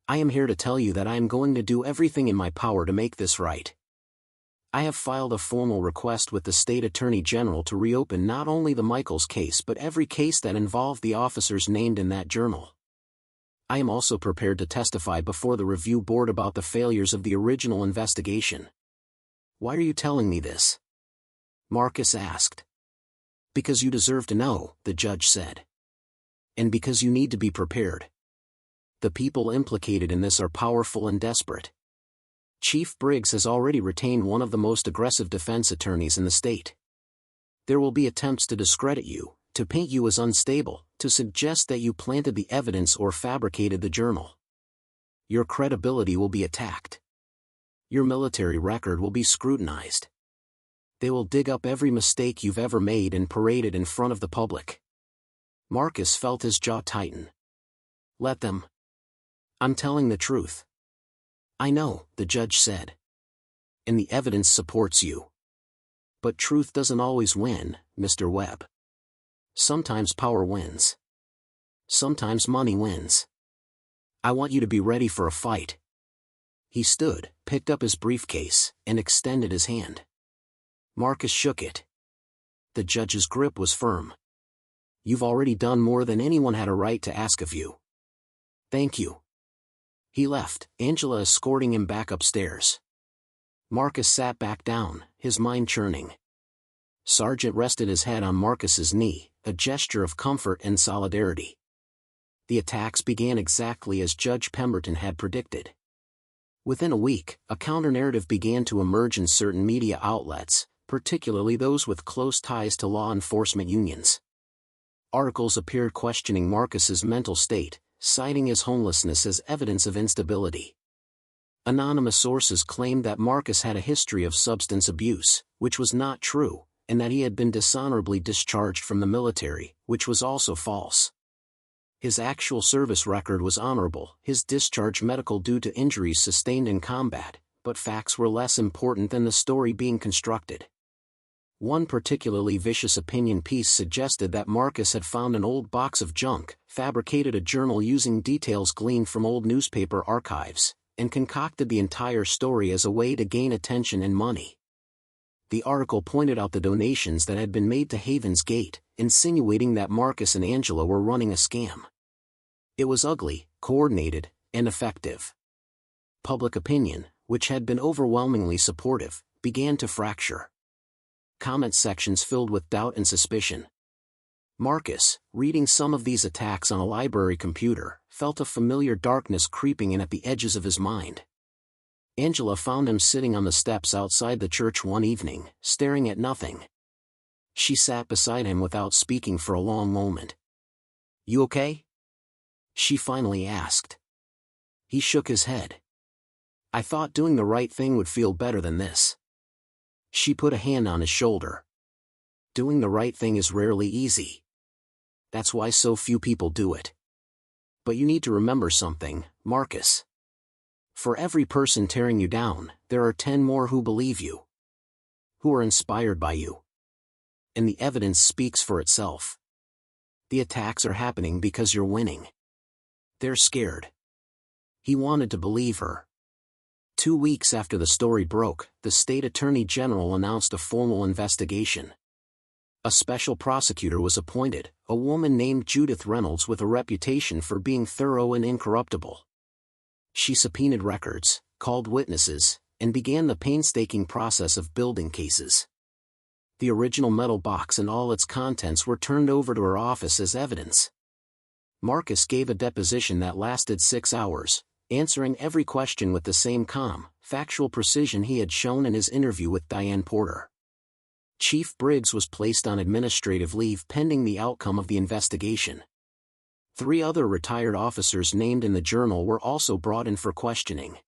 "I am here to tell you that I am going to do everything in my power to make this right. I have filed a formal request with the State Attorney General to reopen not only the Michaels case but every case that involved the officers named in that journal. I am also prepared to testify before the review board about the failures of the original investigation." "Why are you telling me this?" Marcus asked. "Because you deserve to know," the judge said. "And because you need to be prepared. The people implicated in this are powerful and desperate. Chief Briggs has already retained one of the most aggressive defense attorneys in the state. There will be attempts to discredit you, to paint you as unstable, to suggest that you planted the evidence or fabricated the journal. Your credibility will be attacked. Your military record will be scrutinized. They will dig up every mistake you've ever made and parade it in front of the public. Marcus felt his jaw tighten. Let them. I'm telling the truth. I know, the judge said. And the evidence supports you. But truth doesn't always win, Mr. Webb. Sometimes power wins. Sometimes money wins. I want you to be ready for a fight. He stood, picked up his briefcase, and extended his hand. Marcus shook it. The judge's grip was firm. You've already done more than anyone had a right to ask of you. Thank you. He left, Angela escorting him back upstairs. Marcus sat back down, his mind churning. Sergeant rested his head on Marcus's knee, a gesture of comfort and solidarity. The attacks began exactly as Judge Pemberton had predicted. Within a week, a counter-narrative began to emerge in certain media outlets, particularly those with close ties to law enforcement unions. Articles appeared questioning Marcus's mental state, citing his homelessness as evidence of instability. Anonymous sources claimed that Marcus had a history of substance abuse, which was not true, and that he had been dishonorably discharged from the military, which was also false. His actual service record was honorable, his discharge medical due to injuries sustained in combat, but facts were less important than the story being constructed. One particularly vicious opinion piece suggested that Marcus had found an old box of junk, fabricated a journal using details gleaned from old newspaper archives, and concocted the entire story as a way to gain attention and money. The article pointed out the donations that had been made to Haven's Gate, insinuating that Marcus and Angela were running a scam. It was ugly, coordinated, and effective. Public opinion, which had been overwhelmingly supportive, began to fracture. Comment sections filled with doubt and suspicion. Marcus, reading some of these attacks on a library computer, felt a familiar darkness creeping in at the edges of his mind. Angela found him sitting on the steps outside the church one evening, staring at nothing. She sat beside him without speaking for a long moment. "You okay?" she finally asked. He shook his head. "I thought doing the right thing would feel better than this." She put a hand on his shoulder. "Doing the right thing is rarely easy. That's why so few people do it. But you need to remember something, Marcus. For every person tearing you down, there are 10 more who believe you. Who are inspired by you. And the evidence speaks for itself. The attacks are happening because you're winning. They're scared." He wanted to believe her. 2 weeks after the story broke, the state attorney general announced a formal investigation. A special prosecutor was appointed, a woman named Judith Reynolds with a reputation for being thorough and incorruptible. She subpoenaed records, called witnesses, and began the painstaking process of building cases. The original metal box and all its contents were turned over to her office as evidence. Marcus gave a deposition that lasted 6 hours, answering every question with the same calm, factual precision he had shown in his interview with Diane Porter. Chief Briggs was placed on administrative leave pending the outcome of the investigation. 3 other retired officers named in the journal were also brought in for questioning.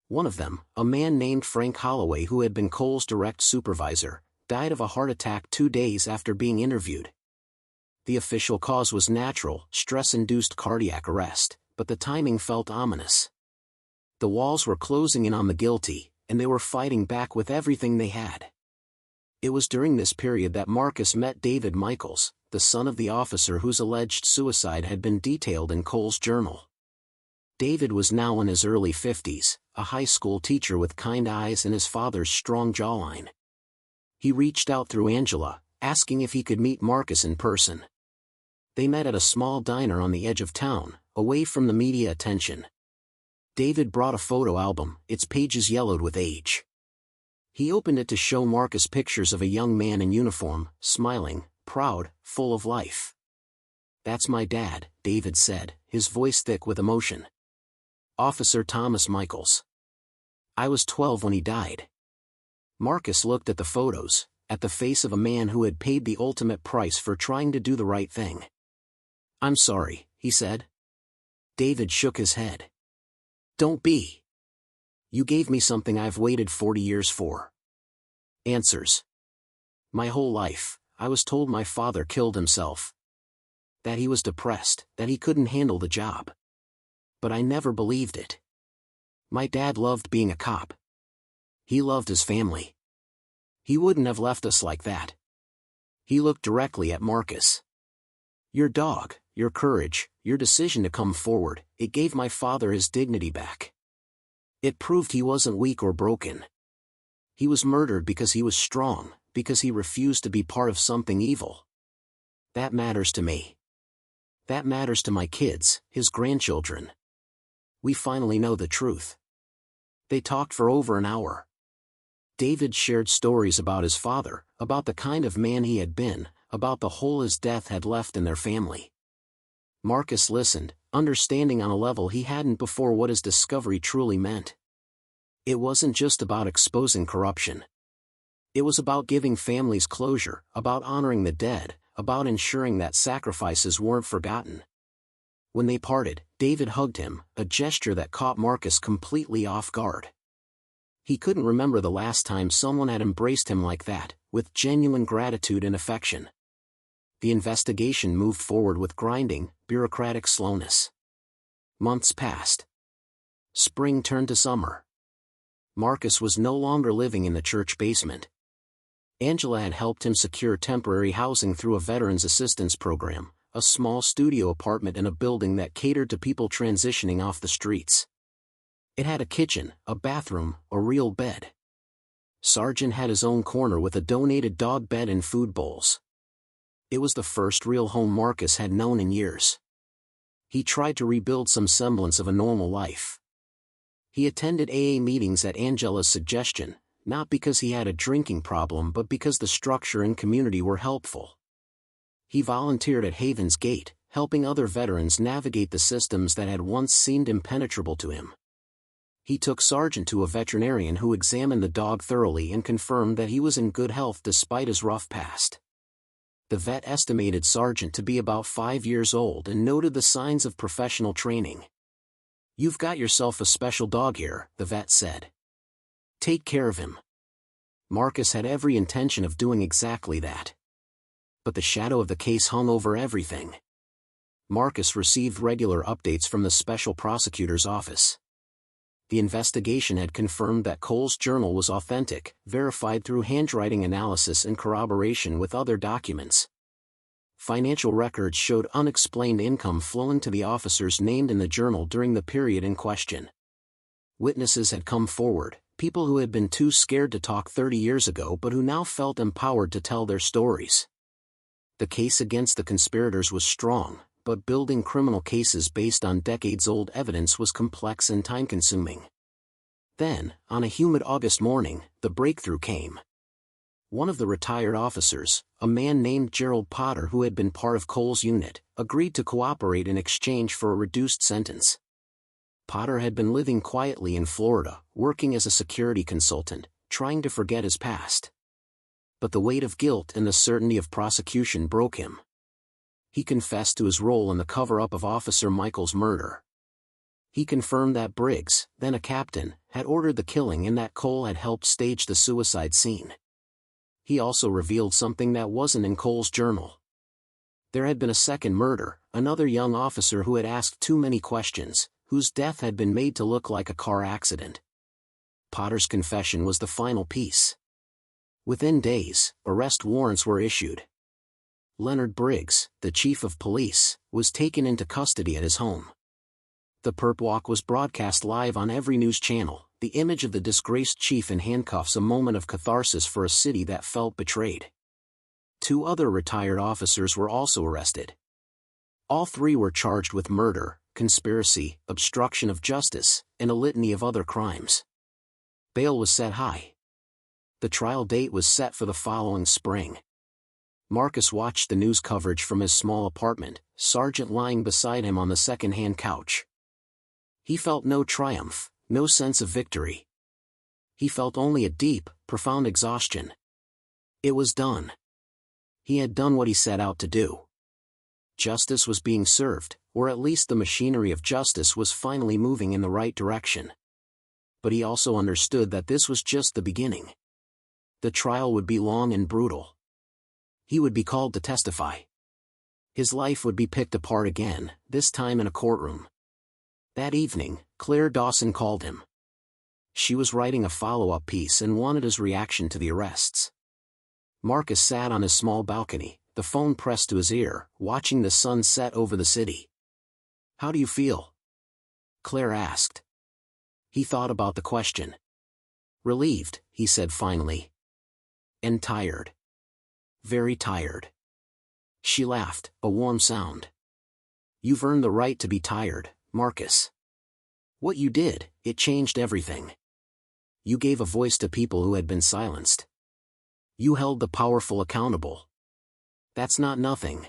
One of them, a man named Frank Holloway who had been Cole's direct supervisor, died of a heart attack 2 days after being interviewed. The official cause was natural, stress-induced cardiac arrest, but the timing felt ominous. The walls were closing in on the guilty, and they were fighting back with everything they had. It was during this period that Marcus met David Michaels, the son of the officer whose alleged suicide had been detailed in Cole's journal. David was now in his early 50s, a high school teacher with kind eyes and his father's strong jawline. He reached out through Angela, asking if he could meet Marcus in person. They met at a small diner on the edge of town, away from the media attention. David brought a photo album, its pages yellowed with age. He opened it to show Marcus pictures of a young man in uniform, smiling, proud, full of life. "That's my dad," David said, his voice thick with emotion. "Officer Thomas Michaels. I was 12 when he died." Marcus looked at the photos, at the face of a man who had paid the ultimate price for trying to do the right thing. "I'm sorry," he said. David shook his head. "Don't be. You gave me something I've waited 40 years for. Answers. My whole life, I was told my father killed himself. That he was depressed, that he couldn't handle the job. But I never believed it. My dad loved being a cop. He loved his family. He wouldn't have left us like that. He looked directly at Marcus. Your dog, your courage, your decision to come forward, it gave my father his dignity back. It proved he wasn't weak or broken. He was murdered because he was strong, because he refused to be part of something evil. That matters to me. That matters to my kids, his grandchildren. We finally know the truth. They talked for over an hour. David shared stories about his father, about the kind of man he had been, about the hole his death had left in their family. Marcus listened, understanding on a level he hadn't before what his discovery truly meant. It wasn't just about exposing corruption. It was about giving families closure, about honoring the dead, about ensuring that sacrifices weren't forgotten. When they parted, David hugged him, a gesture that caught Marcus completely off guard. He couldn't remember the last time someone had embraced him like that, with genuine gratitude and affection. The investigation moved forward with grinding, bureaucratic slowness. Months passed. Spring turned to summer. Marcus was no longer living in the church basement. Angela had helped him secure temporary housing through a Veterans Assistance Program, a small studio apartment in a building that catered to people transitioning off the streets. It had a kitchen, a bathroom, a real bed. Sargent had his own corner with a donated dog bed and food bowls. It was the first real home Marcus had known in years. He tried to rebuild some semblance of a normal life. He attended AA meetings at Angela's suggestion, not because he had a drinking problem but because the structure and community were helpful. He volunteered at Haven's Gate, helping other veterans navigate the systems that had once seemed impenetrable to him. He took Sargent to a veterinarian who examined the dog thoroughly and confirmed that he was in good health despite his rough past. The vet estimated Sargent to be about 5 years old and noted the signs of professional training. "You've got yourself a special dog here," the vet said. "Take care of him." Marcus had every intention of doing exactly that. But the shadow of the case hung over everything. Marcus received regular updates from the special prosecutor's office. The investigation had confirmed that Cole's journal was authentic, verified through handwriting analysis and corroboration with other documents. Financial records showed unexplained income flowing to the officers named in the journal during the period in question. Witnesses had come forward, people who had been too scared to talk 30 years ago but who now felt empowered to tell their stories. The case against the conspirators was strong, but building criminal cases based on decades-old evidence was complex and time-consuming. Then, on a humid August morning, the breakthrough came. One of the retired officers, a man named Gerald Potter who had been part of Cole's unit, agreed to cooperate in exchange for a reduced sentence. Potter had been living quietly in Florida, working as a security consultant, trying to forget his past. But the weight of guilt and the certainty of prosecution broke him. He confessed to his role in the cover-up of Officer Michael's murder. He confirmed that Briggs, then a captain, had ordered the killing and that Cole had helped stage the suicide scene. He also revealed something that wasn't in Cole's journal. There had been a second murder, another young officer who had asked too many questions, whose death had been made to look like a car accident. Potter's confession was the final piece. Within days, arrest warrants were issued. Leonard Briggs, the chief of police, was taken into custody at his home. The perp walk was broadcast live on every news channel, the image of the disgraced chief in handcuffs a moment of catharsis for a city that felt betrayed. 2 other retired officers were also arrested. All 3 were charged with murder, conspiracy, obstruction of justice, and a litany of other crimes. Bail was set high. The trial date was set for the following spring. Marcus watched the news coverage from his small apartment, Sargent lying beside him on the second-hand couch. He felt no triumph, no sense of victory. He felt only a deep, profound exhaustion. It was done. He had done what he set out to do. Justice was being served, or at least the machinery of justice was finally moving in the right direction. but he also understood that this was just the beginning. The trial would be long and brutal. He would be called to testify. His life would be picked apart again, this time in a courtroom. That evening, Claire Dawson called him. She was writing a follow-up piece and wanted his reaction to the arrests. Marcus sat on his small balcony, the phone pressed to his ear, watching the sun set over the city. "How do you feel?" Claire asked. He thought about the question. "Relieved," he said finally. "And tired. Very tired." She laughed, a warm sound. "You've earned the right to be tired, Marcus. What you did, it changed everything. You gave a voice to people who had been silenced. You held the powerful accountable. That's not nothing."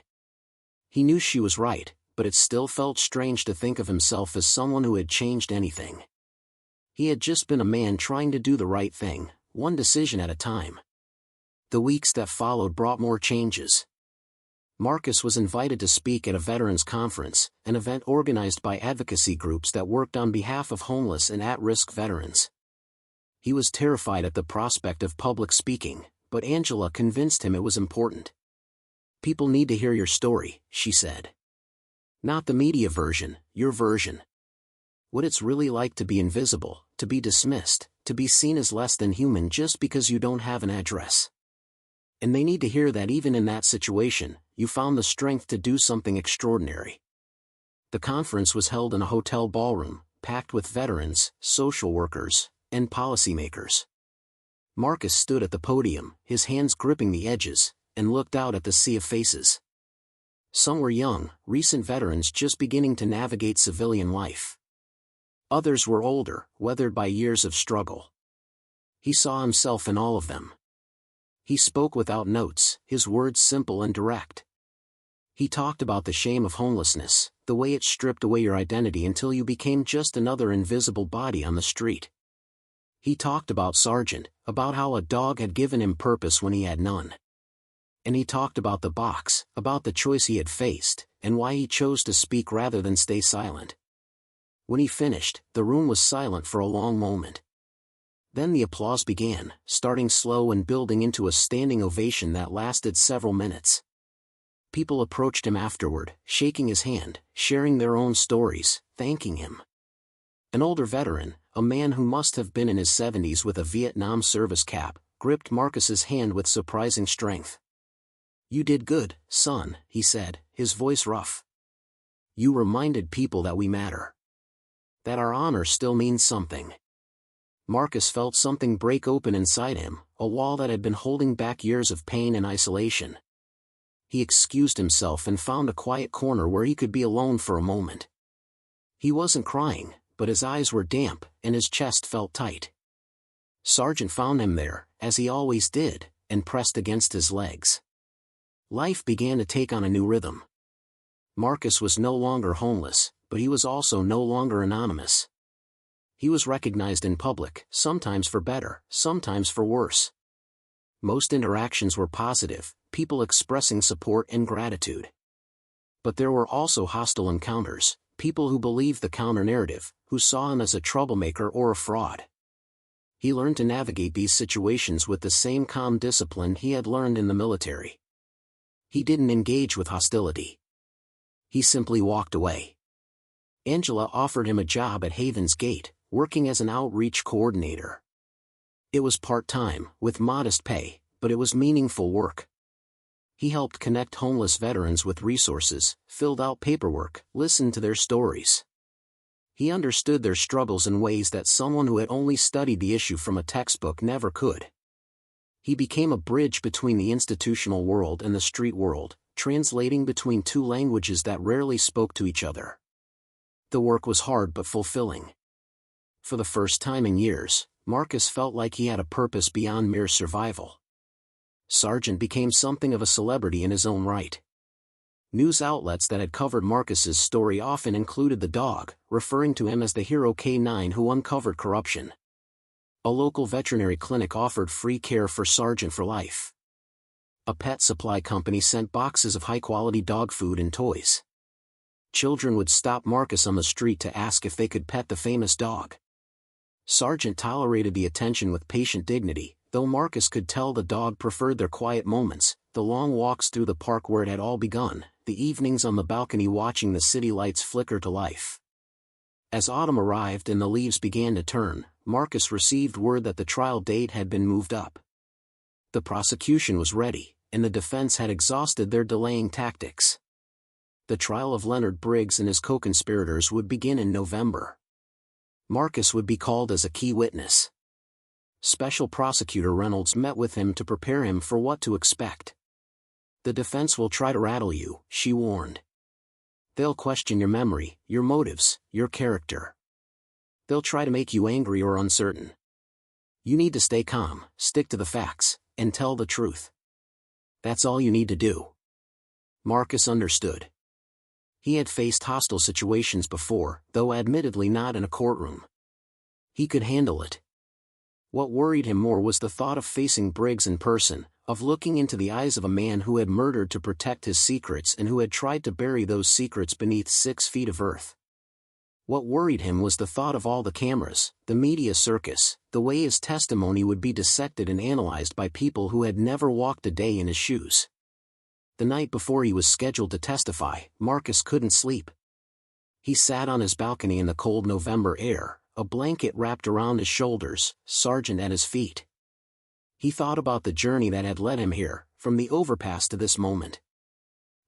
He knew she was right, but it still felt strange to think of himself as someone who had changed anything. He had just been a man trying to do the right thing, one decision at a time. The weeks that followed brought more changes. Marcus was invited to speak at a veterans conference, an event organized by advocacy groups that worked on behalf of homeless and at-risk veterans. He was terrified at the prospect of public speaking, but Angela convinced him it was important. "People need to hear your story," she said. "Not the media version, your version. What it's really like to be invisible, to be dismissed, to be seen as less than human just because you don't have an address. And they need to hear that even in that situation, you found the strength to do something extraordinary." The conference was held in a hotel ballroom, packed with veterans, social workers, and policymakers. Marcus stood at the podium, his hands gripping the edges, and looked out at the sea of faces. Some were young, recent veterans just beginning to navigate civilian life. Others were older, weathered by years of struggle. He saw himself in all of them. He spoke without notes, his words simple and direct. He talked about the shame of homelessness, the way it stripped away your identity until you became just another invisible body on the street. He talked about Sargent, about how a dog had given him purpose when he had none. And he talked about the box, about the choice he had faced, and why he chose to speak rather than stay silent. When he finished, the room was silent for a long moment. Then the applause began, starting slow and building into a standing ovation that lasted several minutes. People approached him afterward, shaking his hand, sharing their own stories, thanking him. An older veteran, a man who must have been in his 70s with a Vietnam service cap, gripped Marcus's hand with surprising strength. "You did good, son," he said, his voice rough. "You reminded people that we matter. That our honor still means something." Marcus felt something break open inside him, a wall that had been holding back years of pain and isolation. He excused himself and found a quiet corner where he could be alone for a moment. He wasn't crying, but his eyes were damp, and his chest felt tight. Sargent found him there, as he always did, and pressed against his legs. Life began to take on a new rhythm. Marcus was no longer homeless, but he was also no longer anonymous. He was recognized in public, sometimes for better, sometimes for worse. Most interactions were positive, people expressing support and gratitude. But there were also hostile encounters, people who believed the counter-narrative, who saw him as a troublemaker or a fraud. He learned to navigate these situations with the same calm discipline he had learned in the military. He didn't engage with hostility. He simply walked away. Angela offered him a job at Haven's Gate, working as an outreach coordinator. It was part-time, with modest pay, but it was meaningful work. He helped connect homeless veterans with resources, filled out paperwork, listened to their stories. He understood their struggles in ways that someone who had only studied the issue from a textbook never could. He became a bridge between the institutional world and the street world, translating between two languages that rarely spoke to each other. The work was hard but fulfilling. For the first time in years, Marcus felt like he had a purpose beyond mere survival. Sargent became something of a celebrity in his own right. News outlets that had covered Marcus's story often included the dog, referring to him as the hero K9 who uncovered corruption. A local veterinary clinic offered free care for Sargent for life. A pet supply company sent boxes of high-quality dog food and toys. Children would stop Marcus on the street to ask if they could pet the famous dog. Sargent tolerated the attention with patient dignity, though Marcus could tell the dog preferred their quiet moments, the long walks through the park where it had all begun, the evenings on the balcony watching the city lights flicker to life. As autumn arrived and the leaves began to turn, Marcus received word that the trial date had been moved up. The prosecution was ready, and the defense had exhausted their delaying tactics. The trial of Leonard Briggs and his co-conspirators would begin in November. Marcus would be called as a key witness. Special Prosecutor Reynolds met with him to prepare him for what to expect. "The defense will try to rattle you," she warned. "They'll question your memory, your motives, your character. They'll try to make you angry or uncertain. You need to stay calm, stick to the facts, and tell the truth. That's all you need to do." Marcus understood. He had faced hostile situations before, though admittedly not in a courtroom. He could handle it. What worried him more was the thought of facing Briggs in person, of looking into the eyes of a man who had murdered to protect his secrets and who had tried to bury those secrets beneath 6 feet of earth. What worried him was the thought of all the cameras, the media circus, the way his testimony would be dissected and analyzed by people who had never walked a day in his shoes. The night before he was scheduled to testify, Marcus couldn't sleep. He sat on his balcony in the cold November air, a blanket wrapped around his shoulders, Sargent at his feet. He thought about the journey that had led him here, from the overpass to this moment.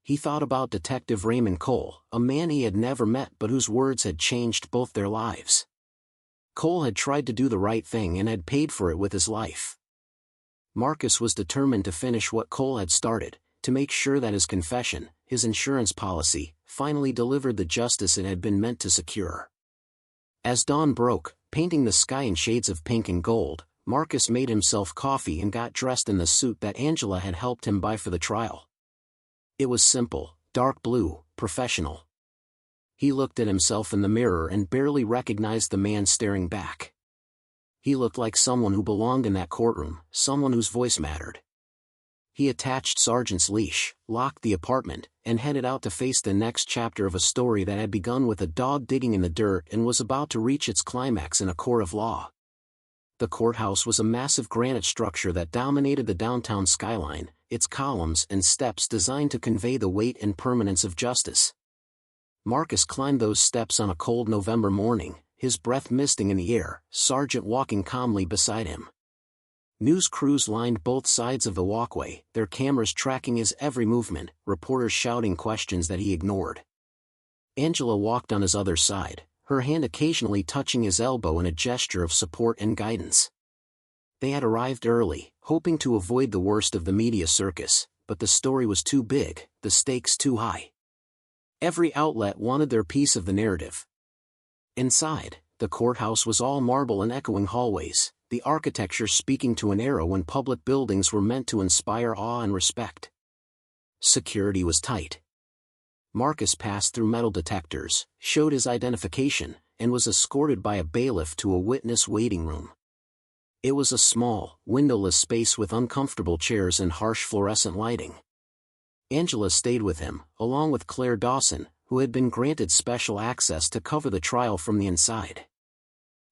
He thought about Detective Raymond Cole, a man he had never met but whose words had changed both their lives. Cole had tried to do the right thing and had paid for it with his life. Marcus was determined to finish what Cole had started, to make sure that his confession, his insurance policy, finally delivered the justice it had been meant to secure. As dawn broke, painting the sky in shades of pink and gold, Marcus made himself coffee and got dressed in the suit that Angela had helped him buy for the trial. It was simple, dark blue, professional. He looked at himself in the mirror and barely recognized the man staring back. He looked like someone who belonged in that courtroom, someone whose voice mattered. He attached Sargent's leash, locked the apartment, and headed out to face the next chapter of a story that had begun with a dog digging in the dirt and was about to reach its climax in a court of law. The courthouse was a massive granite structure that dominated the downtown skyline, its columns and steps designed to convey the weight and permanence of justice. Marcus climbed those steps on a cold November morning, his breath misting in the air, Sargent walking calmly beside him. News crews lined both sides of the walkway, their cameras tracking his every movement, reporters shouting questions that he ignored. Angela walked on his other side, her hand occasionally touching his elbow in a gesture of support and guidance. They had arrived early, hoping to avoid the worst of the media circus, but the story was too big, the stakes too high. Every outlet wanted their piece of the narrative. Inside, the courthouse was all marble and echoing hallways, the architecture speaking to an era when public buildings were meant to inspire awe and respect. Security was tight. Marcus passed through metal detectors, showed his identification, and was escorted by a bailiff to a witness waiting room. It was a small, windowless space with uncomfortable chairs and harsh fluorescent lighting. Angela stayed with him, along with Claire Dawson, who had been granted special access to cover the trial from the inside.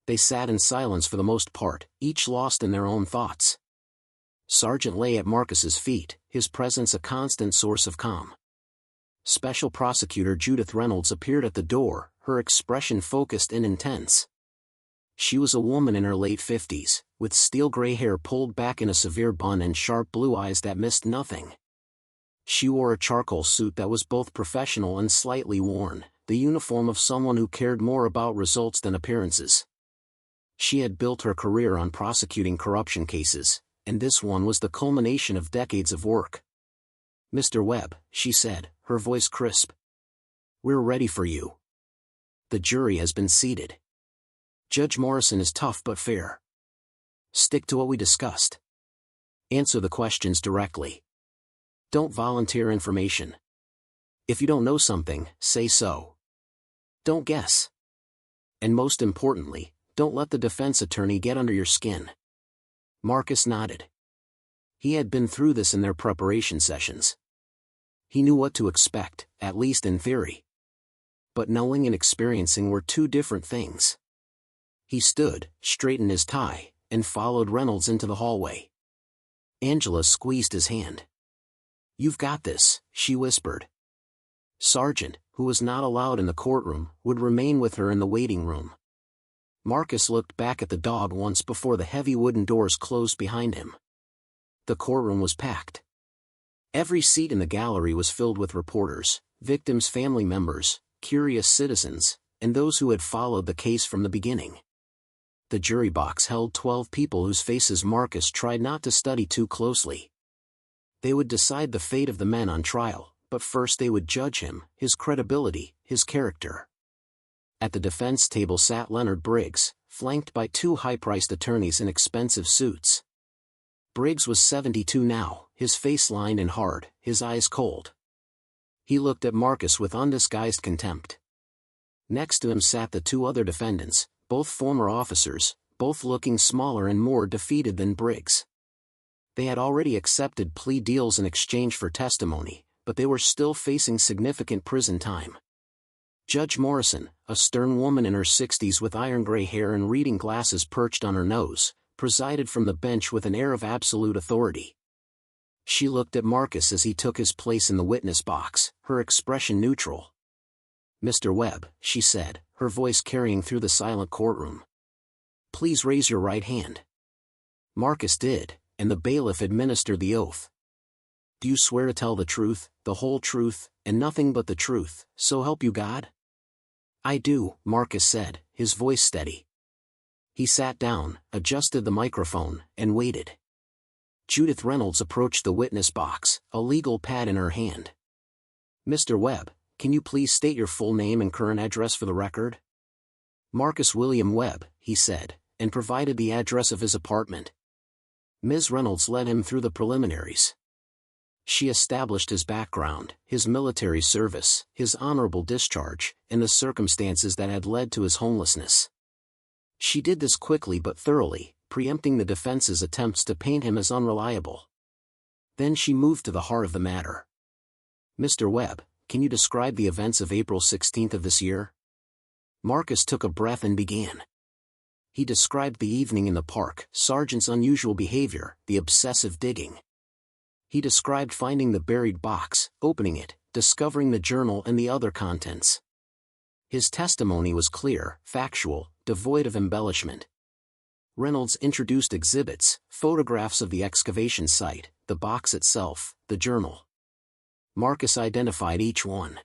They sat in silence for the most part, each lost in their own thoughts. Sargent lay at Marcus's feet, his presence a constant source of calm. Special Prosecutor Judith Reynolds appeared at the door, her expression focused and intense. She was a woman in her late 50s, with steel-gray hair pulled back in a severe bun and sharp blue eyes that missed nothing. She wore a charcoal suit that was both professional and slightly worn, the uniform of someone who cared more about results than appearances. She had built her career on prosecuting corruption cases, and this one was the culmination of decades of work. "Mr. Webb," she said, her voice crisp. "We're ready for you. The jury has been seated. Judge Morrison is tough but fair. Stick to what we discussed. Answer the questions directly. Don't volunteer information. If you don't know something, say so. Don't guess. And most importantly, don't let the defense attorney get under your skin." Marcus nodded. He had been through this in their preparation sessions. He knew what to expect, at least in theory. But knowing and experiencing were two different things. He stood, straightened his tie, and followed Reynolds into the hallway. Angela squeezed his hand. "You've got this," she whispered. Sargent, who was not allowed in the courtroom, would remain with her in the waiting room. Marcus looked back at the dog once before the heavy wooden doors closed behind him. The courtroom was packed. Every seat in the gallery was filled with reporters, victims' family members, curious citizens, and those who had followed the case from the beginning. The jury box held 12 people whose faces Marcus tried not to study too closely. They would decide the fate of the men on trial, but first they would judge him, his credibility, his character. At the defense table sat Leonard Briggs, flanked by 2 high-priced attorneys in expensive suits. Briggs was 72 now, his face lined and hard, his eyes cold. He looked at Marcus with undisguised contempt. Next to him sat the 2 other defendants, both former officers, both looking smaller and more defeated than Briggs. They had already accepted plea deals in exchange for testimony, but they were still facing significant prison time. Judge Morrison, a stern woman in her 60s with iron-gray hair and reading glasses perched on her nose, presided from the bench with an air of absolute authority. She looked at Marcus as he took his place in the witness box, her expression neutral. "Mr. Webb," she said, her voice carrying through the silent courtroom. "Please raise your right hand." Marcus did, and the bailiff administered the oath. "Do you swear to tell the truth, the whole truth, and nothing but the truth, so help you God?" "I do," Marcus said, his voice steady. He sat down, adjusted the microphone, and waited. Judith Reynolds approached the witness box, a legal pad in her hand. "Mr. Webb, can you please state your full name and current address for the record?" "Marcus William Webb," he said, and provided the address of his apartment. Ms. Reynolds led him through the preliminaries. She established his background, his military service, his honorable discharge, and the circumstances that had led to his homelessness. She did this quickly but thoroughly, preempting the defense's attempts to paint him as unreliable. Then she moved to the heart of the matter. "Mr. Webb, can you describe the events of April 16th of this year?" Marcus took a breath and began. He described the evening in the park, Sargent's unusual behavior, the obsessive digging. He described finding the buried box, opening it, discovering the journal and the other contents. His testimony was clear, factual, devoid of embellishment. Reynolds introduced exhibits, photographs of the excavation site, the box itself, the journal. Marcus identified each one.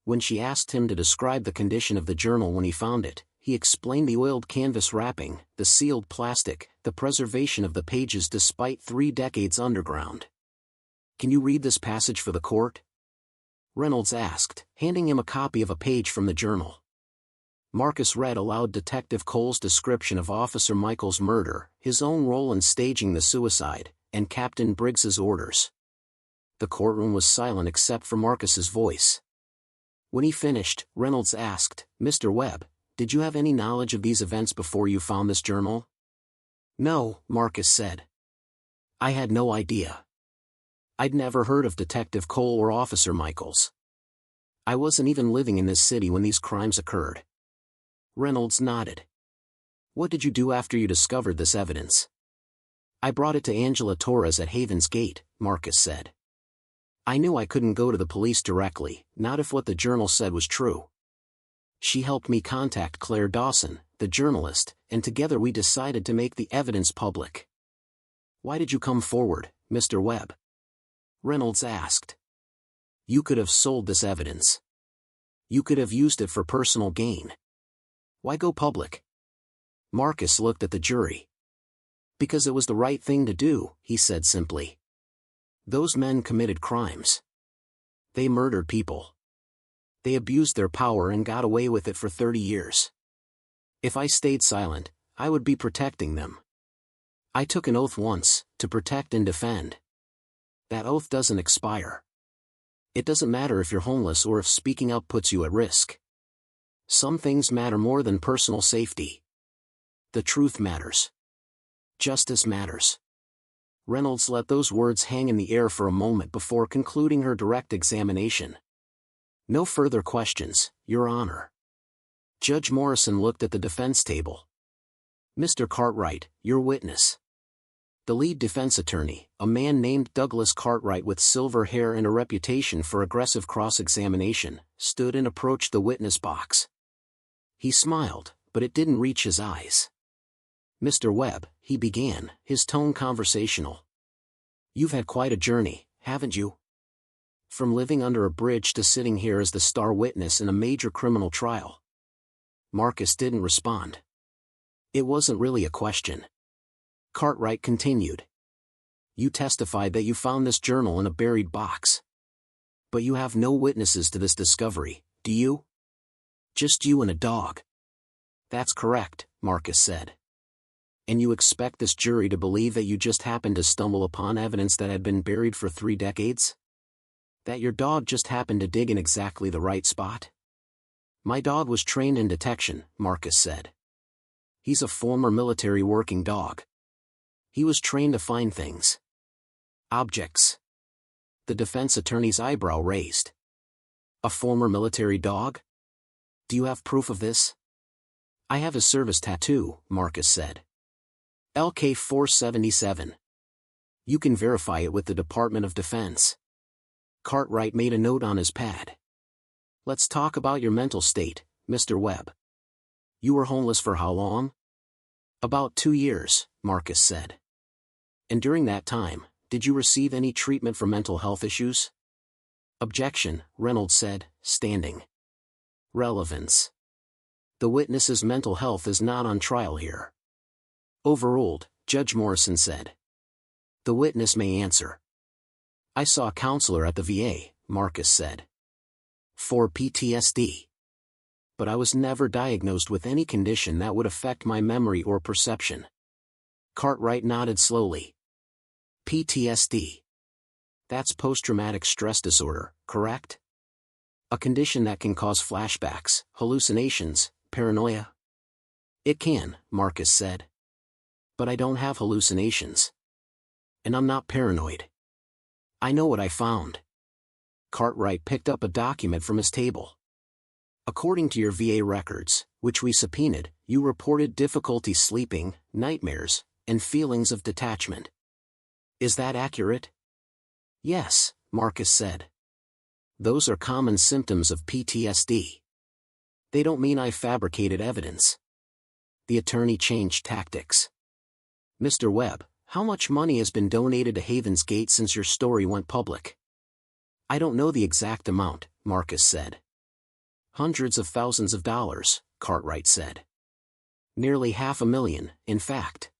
When she asked him to describe the condition of the journal when he found it, he explained the oiled canvas wrapping, the sealed plastic, the preservation of the pages despite 3 decades underground. "Can you read this passage for the court?" Reynolds asked, handing him a copy of a page from the journal. Marcus read aloud Detective Cole's description of Officer Michael's murder, his own role in staging the suicide, and Captain Briggs's orders. The courtroom was silent except for Marcus's voice. When he finished, Reynolds asked, "Mr. Webb, did you have any knowledge of these events before you found this journal?" "No," Marcus said. "I had no idea. I'd never heard of Detective Cole or Officer Michaels. I wasn't even living in this city when these crimes occurred." Reynolds nodded. "What did you do after you discovered this evidence?" "I brought it to Angela Torres at Haven's Gate," Marcus said. "I knew I couldn't go to the police directly, not if what the journal said was true. She helped me contact Claire Dawson, the journalist, and together we decided to make the evidence public." "Why did you come forward, Mr. Webb?" Reynolds asked. "You could have sold this evidence. You could have used it for personal gain. Why go public?" Marcus looked at the jury. "Because it was the right thing to do," he said simply. "Those men committed crimes. They murdered people. They abused their power and got away with it for 30 years. If I stayed silent, I would be protecting them. I took an oath once, to protect and defend. That oath doesn't expire. It doesn't matter if you're homeless or if speaking up puts you at risk. Some things matter more than personal safety. The truth matters. Justice matters." Reynolds let those words hang in the air for a moment before concluding her direct examination. "No further questions, Your Honor." Judge Morrison looked at the defense table. Mr. Cartwright, your witness. The lead defense attorney, a man named Douglas Cartwright with silver hair and a reputation for aggressive cross-examination, stood and approached the witness box. He smiled, but it didn't reach his eyes. Mr. Webb, he began, his tone conversational. You've had quite a journey, haven't you? From living under a bridge to sitting here as the star witness in a major criminal trial. Marcus didn't respond. It wasn't really a question. Cartwright continued. You testified that you found this journal in a buried box. But you have no witnesses to this discovery, do you? Just you and a dog. That's correct, Marcus said. And you expect this jury to believe that you just happened to stumble upon evidence that had been buried for 3 decades? That your dog just happened to dig in exactly the right spot? My dog was trained in detection, Marcus said. He's a former military working dog. He was trained to find things. Objects. The defense attorney's eyebrow raised. A former military dog? Do you have proof of this? I have his service tattoo, Marcus said. LK 477. You can verify it with the Department of Defense. Cartwright made a note on his pad. Let's talk about your mental state, Mr. Webb. You were homeless for how long? About 2 years, Marcus said. And during that time, did you receive any treatment for mental health issues? Objection, Reynolds said, standing. Relevance. The witness's mental health is not on trial here. Overruled, Judge Morrison said. The witness may answer. I saw a counselor at the VA, Marcus said. For PTSD. But I was never diagnosed with any condition that would affect my memory or perception. Cartwright nodded slowly. PTSD. That's post-traumatic stress disorder, correct? A condition that can cause flashbacks, hallucinations, paranoia? It can, Marcus said. But I don't have hallucinations. And I'm not paranoid. I know what I found. Cartwright picked up a document from his table. According to your VA records, which we subpoenaed, you reported difficulty sleeping, nightmares, and feelings of detachment. Is that accurate? Yes, Marcus said. Those are common symptoms of PTSD. They don't mean I fabricated evidence. The attorney changed tactics. Mr. Webb, how much money has been donated to Haven's Gate since your story went public? I don't know the exact amount, Marcus said. Hundreds of thousands of dollars, Cartwright said. Nearly $500,000, in fact.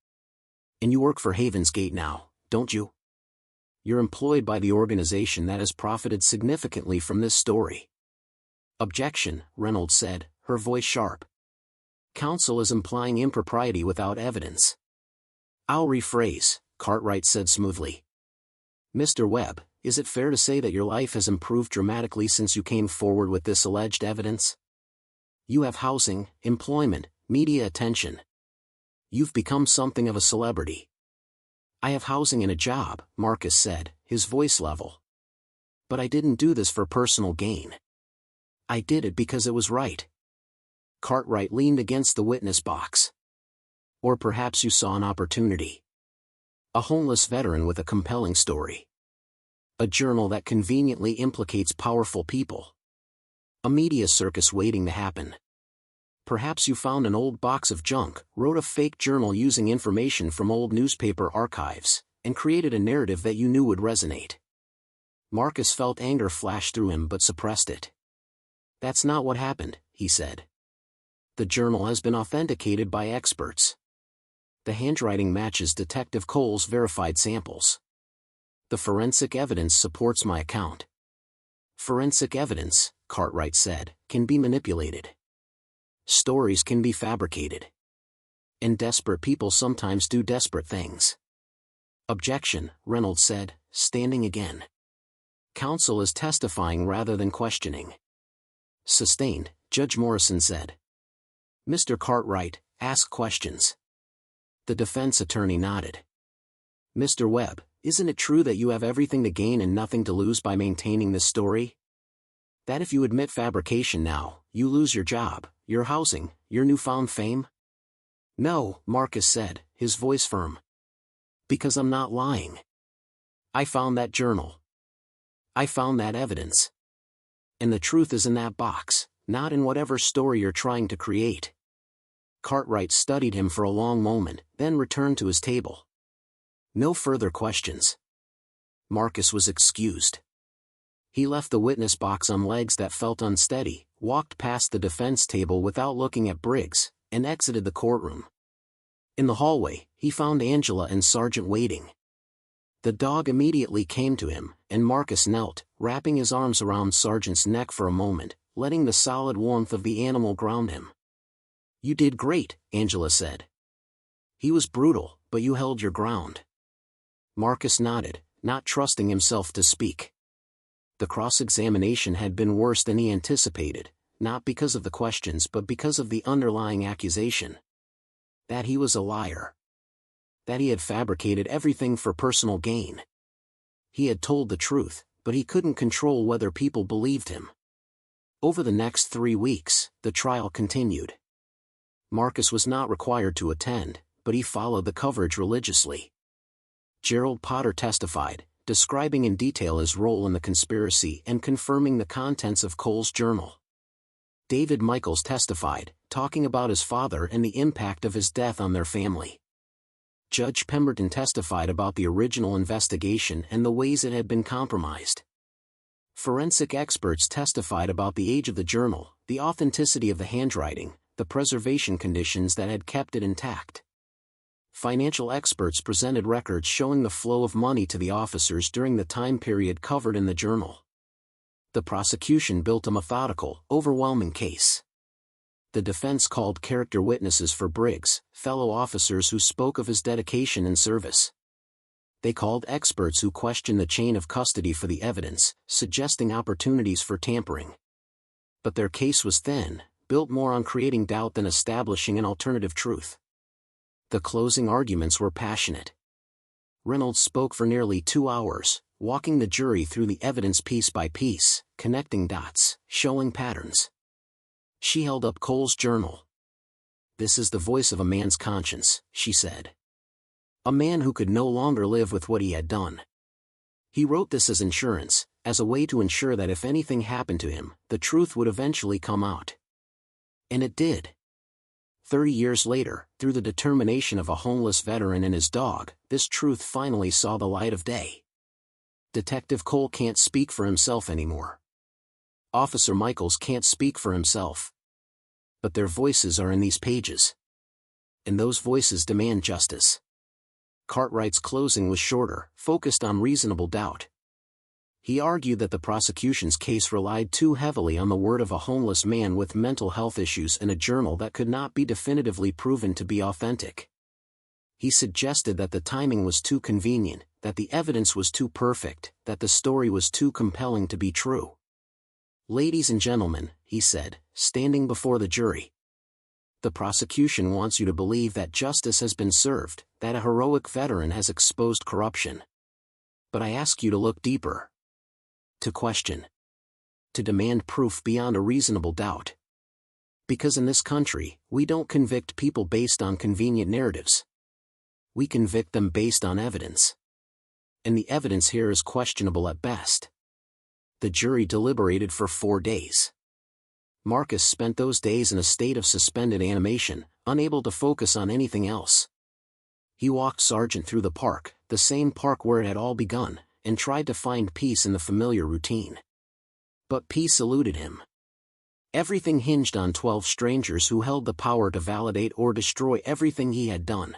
And you work for Haven's Gate now, don't you? You're employed by the organization that has profited significantly from this story. Objection, Reynolds said, her voice sharp. Counsel is implying impropriety without evidence. I'll rephrase, Cartwright said smoothly. Mr. Webb, is it fair to say that your life has improved dramatically since you came forward with this alleged evidence? You have housing, employment, media attention. You've become something of a celebrity. I have housing and a job, Marcus said, his voice level. But I didn't do this for personal gain. I did it because it was right. Cartwright leaned against the witness box. Or perhaps you saw an opportunity. A homeless veteran with a compelling story. A journal that conveniently implicates powerful people. A media circus waiting to happen. Perhaps you found an old box of junk, wrote a fake journal using information from old newspaper archives, and created a narrative that you knew would resonate. Marcus felt anger flash through him but suppressed it. That's not what happened, he said. The journal has been authenticated by experts. The handwriting matches Detective Cole's verified samples. The forensic evidence supports my account. Forensic evidence, Cartwright said, can be manipulated. Stories can be fabricated. And desperate people sometimes do desperate things. Objection, Reynolds said, standing again. Counsel is testifying rather than questioning. Sustained, Judge Morrison said. Mr. Cartwright, ask questions. The defense attorney nodded. Mr. Webb, isn't it true that you have everything to gain and nothing to lose by maintaining this story? That if you admit fabrication now, you lose your job, your housing, your newfound fame? No, Marcus said, his voice firm. Because I'm not lying. I found that journal. I found that evidence. And the truth is in that box, not in whatever story you're trying to create. Cartwright studied him for a long moment, then returned to his table. No further questions. Marcus was excused. He left the witness box on legs that felt unsteady, walked past the defense table without looking at Briggs, and exited the courtroom. In the hallway, he found Angela and Sargent waiting. The dog immediately came to him, and Marcus knelt, wrapping his arms around Sargent's neck for a moment, letting the solid warmth of the animal ground him. You did great, Angela said. He was brutal, but you held your ground. Marcus nodded, not trusting himself to speak. The cross-examination had been worse than he anticipated, not because of the questions but because of the underlying accusation. That he was a liar. That he had fabricated everything for personal gain. He had told the truth, but he couldn't control whether people believed him. Over the next 3 weeks, the trial continued. Marcus was not required to attend, but he followed the coverage religiously. Gerald Potter testified, describing in detail his role in the conspiracy and confirming the contents of Cole's journal. David Michaels testified, talking about his father and the impact of his death on their family. Judge Pemberton testified about the original investigation and the ways it had been compromised. Forensic experts testified about the age of the journal, the authenticity of the handwriting, the preservation conditions that had kept it intact. Financial experts presented records showing the flow of money to the officers during the time period covered in the journal. The prosecution built a methodical, overwhelming case. The defense called character witnesses for Briggs, fellow officers who spoke of his dedication and service. They called experts who questioned the chain of custody for the evidence, suggesting opportunities for tampering. But their case was thin, built more on creating doubt than establishing an alternative truth. The closing arguments were passionate. Reynolds spoke for nearly 2 hours, walking the jury through the evidence piece by piece, connecting dots, showing patterns. She held up Cole's journal. This is the voice of a man's conscience, she said. A man who could no longer live with what he had done. He wrote this as insurance, as a way to ensure that if anything happened to him, the truth would eventually come out. And it did. 30 years later, through the determination of a homeless veteran and his dog, this truth finally saw the light of day. Detective Cole can't speak for himself anymore. Officer Michaels can't speak for himself. But their voices are in these pages. And those voices demand justice. Cartwright's closing was shorter, focused on reasonable doubt. He argued that the prosecution's case relied too heavily on the word of a homeless man with mental health issues and a journal that could not be definitively proven to be authentic. He suggested that the timing was too convenient, that the evidence was too perfect, that the story was too compelling to be true. Ladies and gentlemen, he said, standing before the jury. The prosecution wants you to believe that justice has been served, that a heroic veteran has exposed corruption. But I ask you to look deeper. To question. To demand proof beyond a reasonable doubt. Because in this country, we don't convict people based on convenient narratives. We convict them based on evidence. And the evidence here is questionable at best. The jury deliberated for 4 days. Marcus spent those days in a state of suspended animation, unable to focus on anything else. He walked Sargent through the park, the same park where it had all begun, and tried to find peace in the familiar routine. But peace eluded him. Everything hinged on 12 strangers who held the power to validate or destroy everything he had done.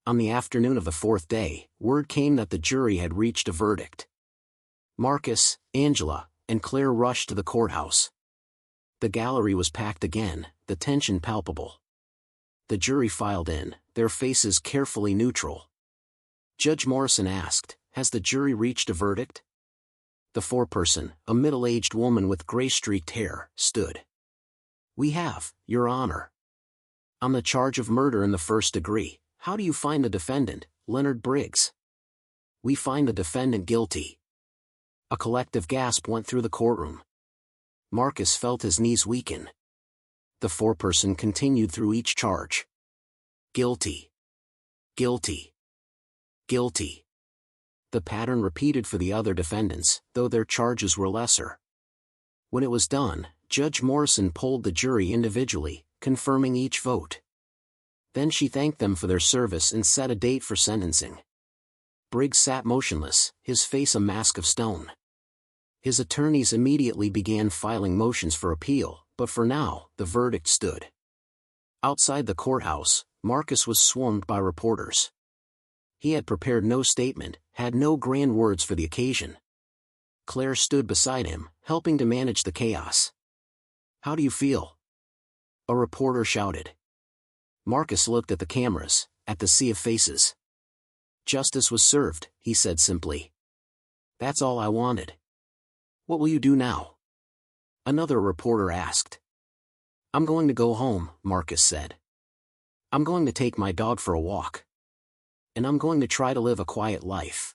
On the afternoon of the 4th day, word came that the jury had reached a verdict. Marcus, Angela, and Claire rushed to the courthouse. The gallery was packed again, the tension palpable. The jury filed in, their faces carefully neutral. Judge Morrison asked, "Has the jury reached a verdict?" The foreperson, a middle-aged woman with gray-streaked hair, stood. "We have, Your Honor. On the charge of murder in the first degree, how do you find the defendant, Leonard Briggs?" "We find the defendant guilty." A collective gasp went through the courtroom. Marcus felt his knees weaken. The foreperson continued through each charge. Guilty. Guilty. Guilty. The pattern repeated for the other defendants, though their charges were lesser. When it was done, Judge Morrison polled the jury individually, confirming each vote. Then she thanked them for their service and set a date for sentencing. Briggs sat motionless, his face a mask of stone. His attorneys immediately began filing motions for appeal, but for now, the verdict stood. Outside the courthouse, Marcus was swarmed by reporters. He had prepared no statement, had no grand words for the occasion. Claire stood beside him, helping to manage the chaos. "How do you feel?" a reporter shouted. Marcus looked at the cameras, at the sea of faces. "Justice was served," he said simply. "That's all I wanted." "What will you do now?" another reporter asked. "I'm going to go home," Marcus said. "I'm going to take my dog for a walk. And I'm going to try to live a quiet life."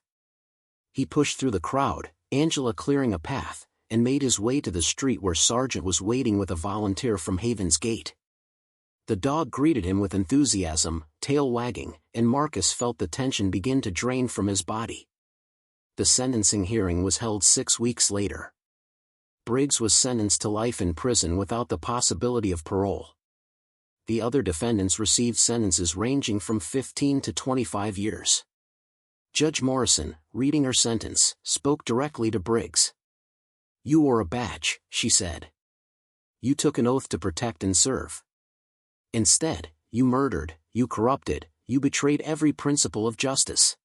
He pushed through the crowd, Angela clearing a path, and made his way to the street where Sargent was waiting with a volunteer from Haven's Gate. The dog greeted him with enthusiasm, tail wagging, and Marcus felt the tension begin to drain from his body. The sentencing hearing was held 6 weeks later. Briggs was sentenced to life in prison without the possibility of parole. The other defendants received sentences ranging from 15 to 25 years. Judge Morrison, reading her sentence, spoke directly to Briggs. "You wore a badge," she said. "You took an oath to protect and serve. Instead, you murdered, you corrupted, you betrayed every principle of justice.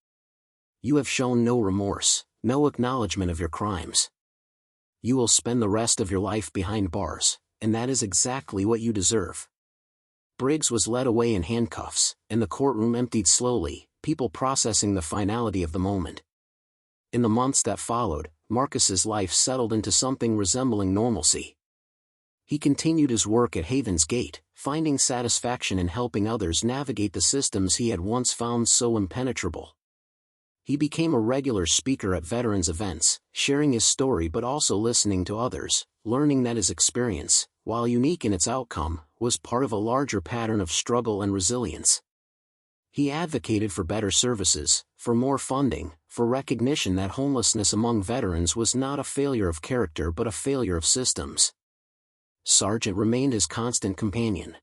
You have shown no remorse, no acknowledgement of your crimes. You will spend the rest of your life behind bars, and that is exactly what you deserve." Briggs was led away in handcuffs, and the courtroom emptied slowly, people processing the finality of the moment. In the months that followed, Marcus's life settled into something resembling normalcy. He continued his work at Haven's Gate, finding satisfaction in helping others navigate the systems he had once found so impenetrable. He became a regular speaker at veterans' events, sharing his story but also listening to others, learning that his experience, while unique in its outcome, was part of a larger pattern of struggle and resilience. He advocated for better services, for more funding, for recognition that homelessness among veterans was not a failure of character but a failure of systems. Sargent remained his constant companion.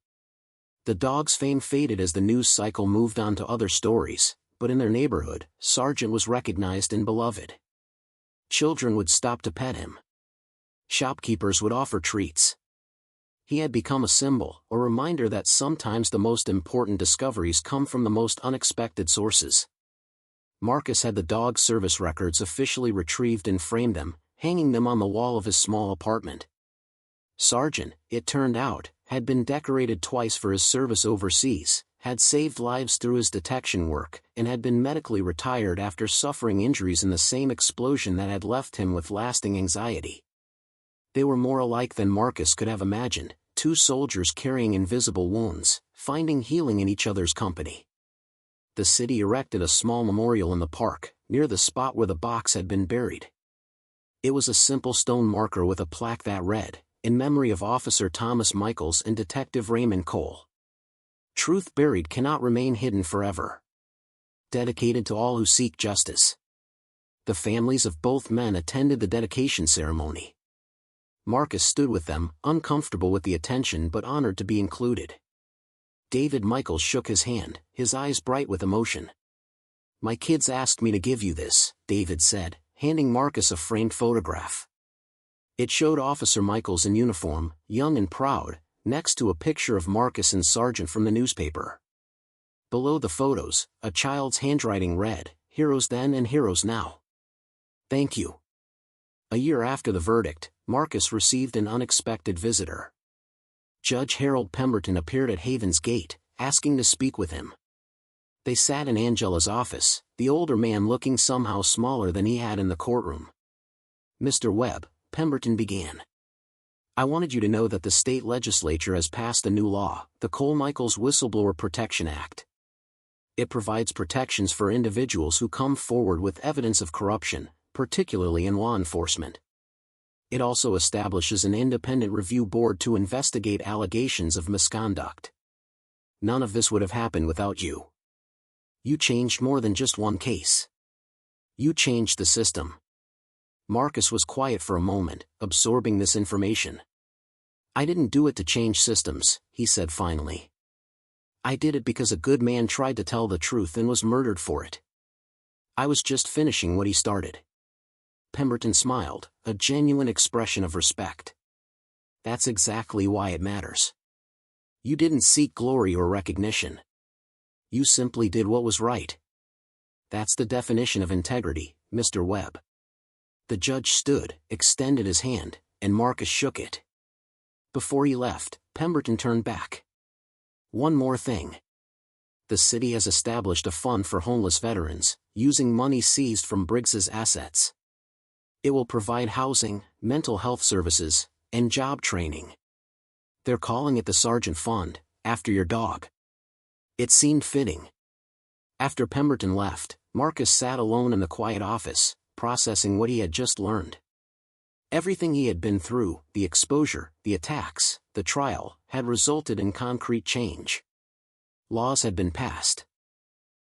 The dog's fame faded as the news cycle moved on to other stories, but in their neighborhood, Sargent was recognized and beloved. Children would stop to pet him. Shopkeepers would offer treats. He had become a symbol, a reminder that sometimes the most important discoveries come from the most unexpected sources. Marcus had the dog's service records officially retrieved and framed them, hanging them on the wall of his small apartment. Sargent, it turned out, had been decorated twice for his service overseas, had saved lives through his detection work, and had been medically retired after suffering injuries in the same explosion that had left him with lasting anxiety. They were more alike than Marcus could have imagined, two soldiers carrying invisible wounds, finding healing in each other's company. The city erected a small memorial in the park, near the spot where the box had been buried. It was a simple stone marker with a plaque that read, "In memory of Officer Thomas Michaels and Detective Raymond Cole. Truth buried cannot remain hidden forever. Dedicated to all who seek justice." The families of both men attended the dedication ceremony. Marcus stood with them, uncomfortable with the attention but honored to be included. David Michaels shook his hand, his eyes bright with emotion. "My kids asked me to give you this," David said, handing Marcus a framed photograph. It showed Officer Michaels in uniform, young and proud, next to a picture of Marcus and Sargent from the newspaper. Below the photos, a child's handwriting read, "Heroes then and heroes now. Thank you." A year after the verdict, Marcus received an unexpected visitor. Judge Harold Pemberton appeared at Haven's Gate, asking to speak with him. They sat in Angela's office, the older man looking somehow smaller than he had in the courtroom. "Mr. Webb," Pemberton began, "I wanted you to know that the state legislature has passed a new law, the Cole-Michaels Whistleblower Protection Act. It provides protections for individuals who come forward with evidence of corruption, particularly in law enforcement. It also establishes an independent review board to investigate allegations of misconduct. None of this would have happened without you. You changed more than just one case. You changed the system. Marcus was quiet for a moment, absorbing this information. I didn't do it to change systems, he said finally. I did it because a good man tried to tell the truth and was murdered for it. I was just finishing what he started. Pemberton smiled, a genuine expression of respect. That's exactly why it matters. You didn't seek glory or recognition. You simply did what was right. That's the definition of integrity, Mr. Webb. The judge stood, extended his hand, and Marcus shook it. Before he left, Pemberton turned back. One more thing. The city has established a fund for homeless veterans, using money seized from Briggs's assets. It will provide housing, mental health services, and job training. They're calling it the Sergeant Fund, after your dog. It seemed fitting. After Pemberton left, Marcus sat alone in the quiet office, processing what he had just learned. Everything he had been through, the exposure, the attacks, the trial, had resulted in concrete change. Laws had been passed.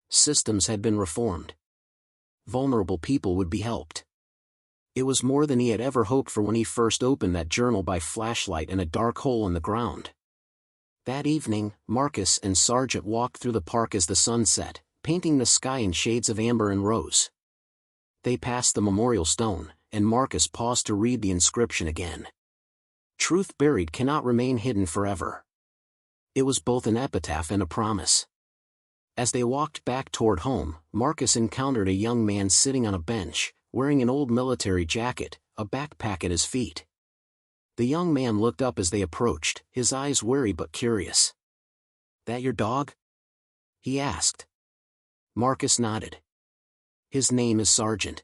Systems had been reformed. Vulnerable people would be helped. It was more than he had ever hoped for when he first opened that journal by flashlight in a dark hole in the ground. That evening, Marcus and Sargent walked through the park as the sun set, painting the sky in shades of amber and rose. They passed the memorial stone, and Marcus paused to read the inscription again. Truth buried cannot remain hidden forever. It was both an epitaph and a promise. As they walked back toward home, Marcus encountered a young man sitting on a bench, wearing an old military jacket, a backpack at his feet. The young man looked up as they approached, his eyes wary but curious. "That your dog?" he asked. Marcus nodded. "His name is Sargent."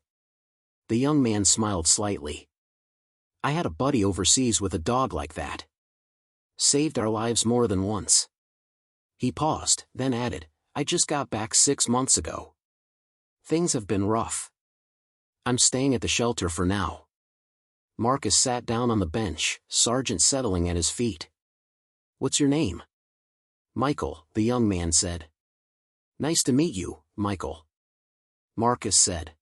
The young man smiled slightly. "I had a buddy overseas with a dog like that. Saved our lives more than once." He paused, then added, "I just got back 6 months ago. Things have been rough. I'm staying at the shelter for now." Marcus sat down on the bench, Sargent settling at his feet. "What's your name?" "Michael," the young man said. "Nice to meet you, Michael." Marcus said.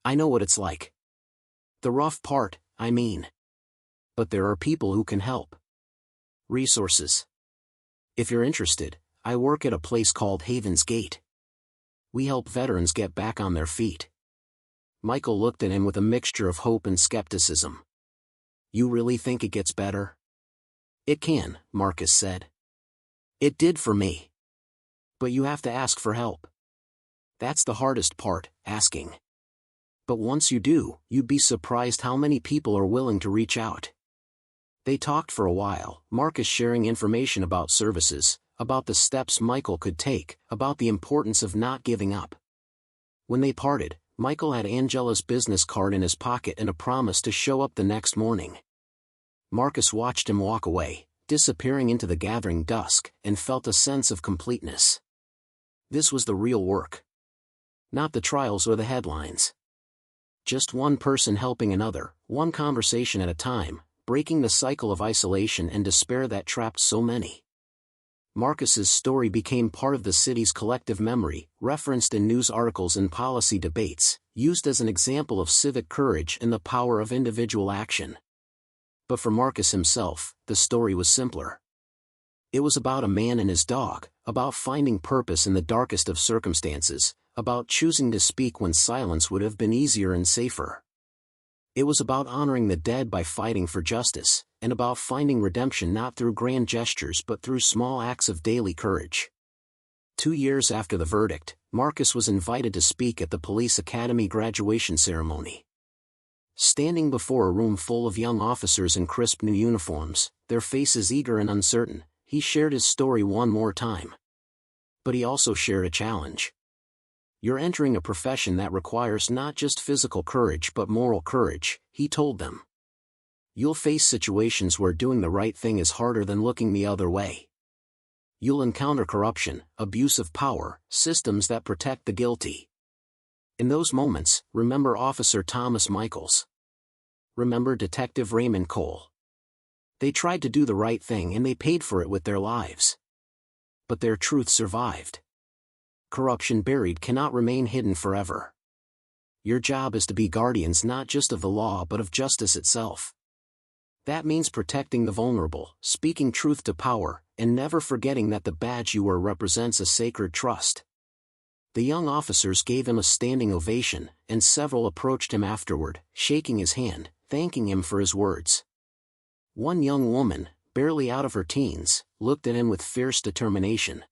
"I know what it's like. The rough part, I mean. But there are people who can help. Resources. If you're interested, I work at a place called Haven's Gate. We help veterans get back on their feet." Michael looked at him with a mixture of hope and skepticism. "You really think it gets better?" "It can," Marcus said. "It did for me. But you have to ask for help. That's the hardest part, asking. But once you do, you'd be surprised how many people are willing to reach out." They talked for a while, Marcus sharing information about services, about the steps Michael could take, about the importance of not giving up. When they parted, Michael had Angela's business card in his pocket and a promise to show up the next morning. Marcus watched him walk away, disappearing into the gathering dusk, and felt a sense of completeness. This was the real work. Not the trials or the headlines. Just one person helping another, one conversation at a time, breaking the cycle of isolation and despair that trapped so many. Marcus's story became part of the city's collective memory, referenced in news articles and policy debates, used as an example of civic courage and the power of individual action. But for Marcus himself, the story was simpler. It was about a man and his dog, about finding purpose in the darkest of circumstances, about choosing to speak when silence would have been easier and safer. It was about honoring the dead by fighting for justice, and about finding redemption not through grand gestures but through small acts of daily courage. 2 years after the verdict, Marcus was invited to speak at the police academy graduation ceremony. Standing before a room full of young officers in crisp new uniforms, their faces eager and uncertain, he shared his story one more time. But he also shared a challenge. "You're entering a profession that requires not just physical courage but moral courage," he told them. "You'll face situations where doing the right thing is harder than looking the other way. You'll encounter corruption, abuse of power, systems that protect the guilty. In those moments, remember Officer Thomas Michaels. Remember Detective Raymond Cole. They tried to do the right thing and they paid for it with their lives. but their truth survived. Corruption buried cannot remain hidden forever. Your job is to be guardians not just of the law but of justice itself. That means protecting the vulnerable, speaking truth to power, and never forgetting that the badge you wear represents a sacred trust. The young officers gave him a standing ovation, and several approached him afterward, shaking his hand, thanking him for his words. One young woman, barely out of her teens, looked at him with fierce determination.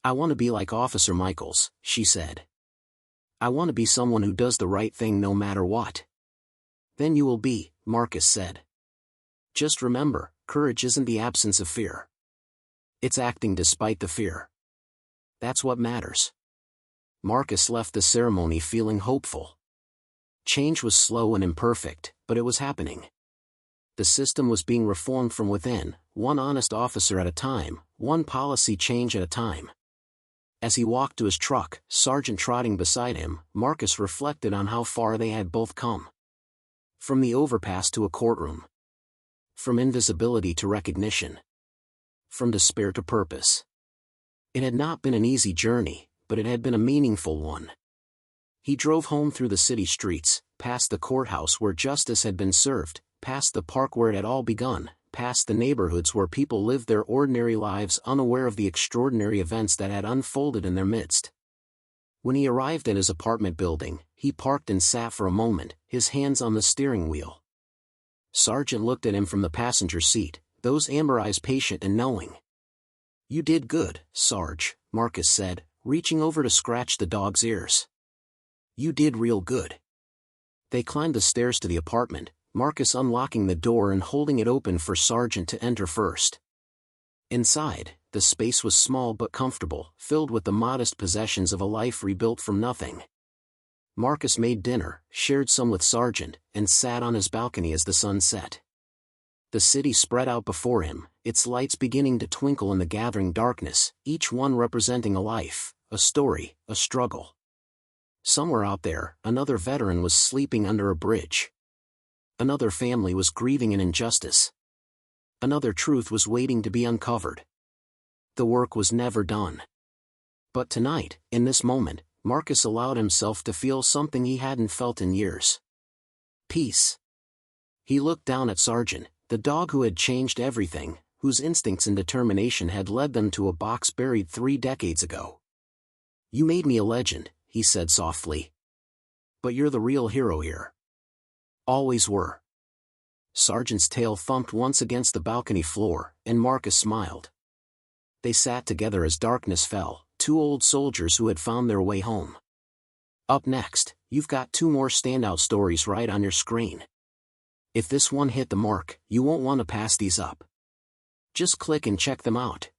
"I want to be like Officer Michaels," she said. "I want to be someone who does the right thing no matter what." "Then you will be," Marcus said. "Just remember, courage isn't the absence of fear. It's acting despite the fear. That's what matters." Marcus left the ceremony feeling hopeful. Change was slow and imperfect, but it was happening. The system was being reformed from within, one honest officer at a time, one policy change at a time. As he walked to his truck, Sergeant trotting beside him, Marcus reflected on how far they had both come. From the overpass to a courtroom. From invisibility to recognition. From despair to purpose. It had not been an easy journey, but it had been a meaningful one. He drove home through the city streets, past the courthouse where justice had been served, past the park where it had all begun, past the neighborhoods where people lived their ordinary lives unaware of the extraordinary events that had unfolded in their midst. When he arrived at his apartment building, he parked and sat for a moment, his hands on the steering wheel. Sergeant looked at him from the passenger seat, those amber eyes patient and knowing. "You did good, Sarge," Marcus said, reaching over to scratch the dog's ears. "You did real good." They climbed the stairs to the apartment, Marcus unlocking the door and holding it open for Sergeant to enter first. Inside, the space was small but comfortable, filled with the modest possessions of a life rebuilt from nothing. Marcus made dinner, shared some with Sergeant, and sat on his balcony as the sun set. The city spread out before him, its lights beginning to twinkle in the gathering darkness, each one representing a life, a story, a struggle. Somewhere out there, another veteran was sleeping under a bridge. Another family was grieving an injustice. Another truth was waiting to be uncovered. The work was never done. But tonight, in this moment, Marcus allowed himself to feel something he hadn't felt in years. Peace. He looked down at Sergeant, the dog who had changed everything, whose instincts and determination had led them to a box buried 3 decades ago. "You made me a legend," he said softly. "But you're the real hero here. Always were." Sergeant's tail thumped once against the balcony floor, and Marcus smiled. They sat together as darkness fell, 2 old soldiers who had found their way home. "Up next, you've got 2 more standout stories right on your screen. If this one hit the mark, you won't want to pass these up. Just click and check them out."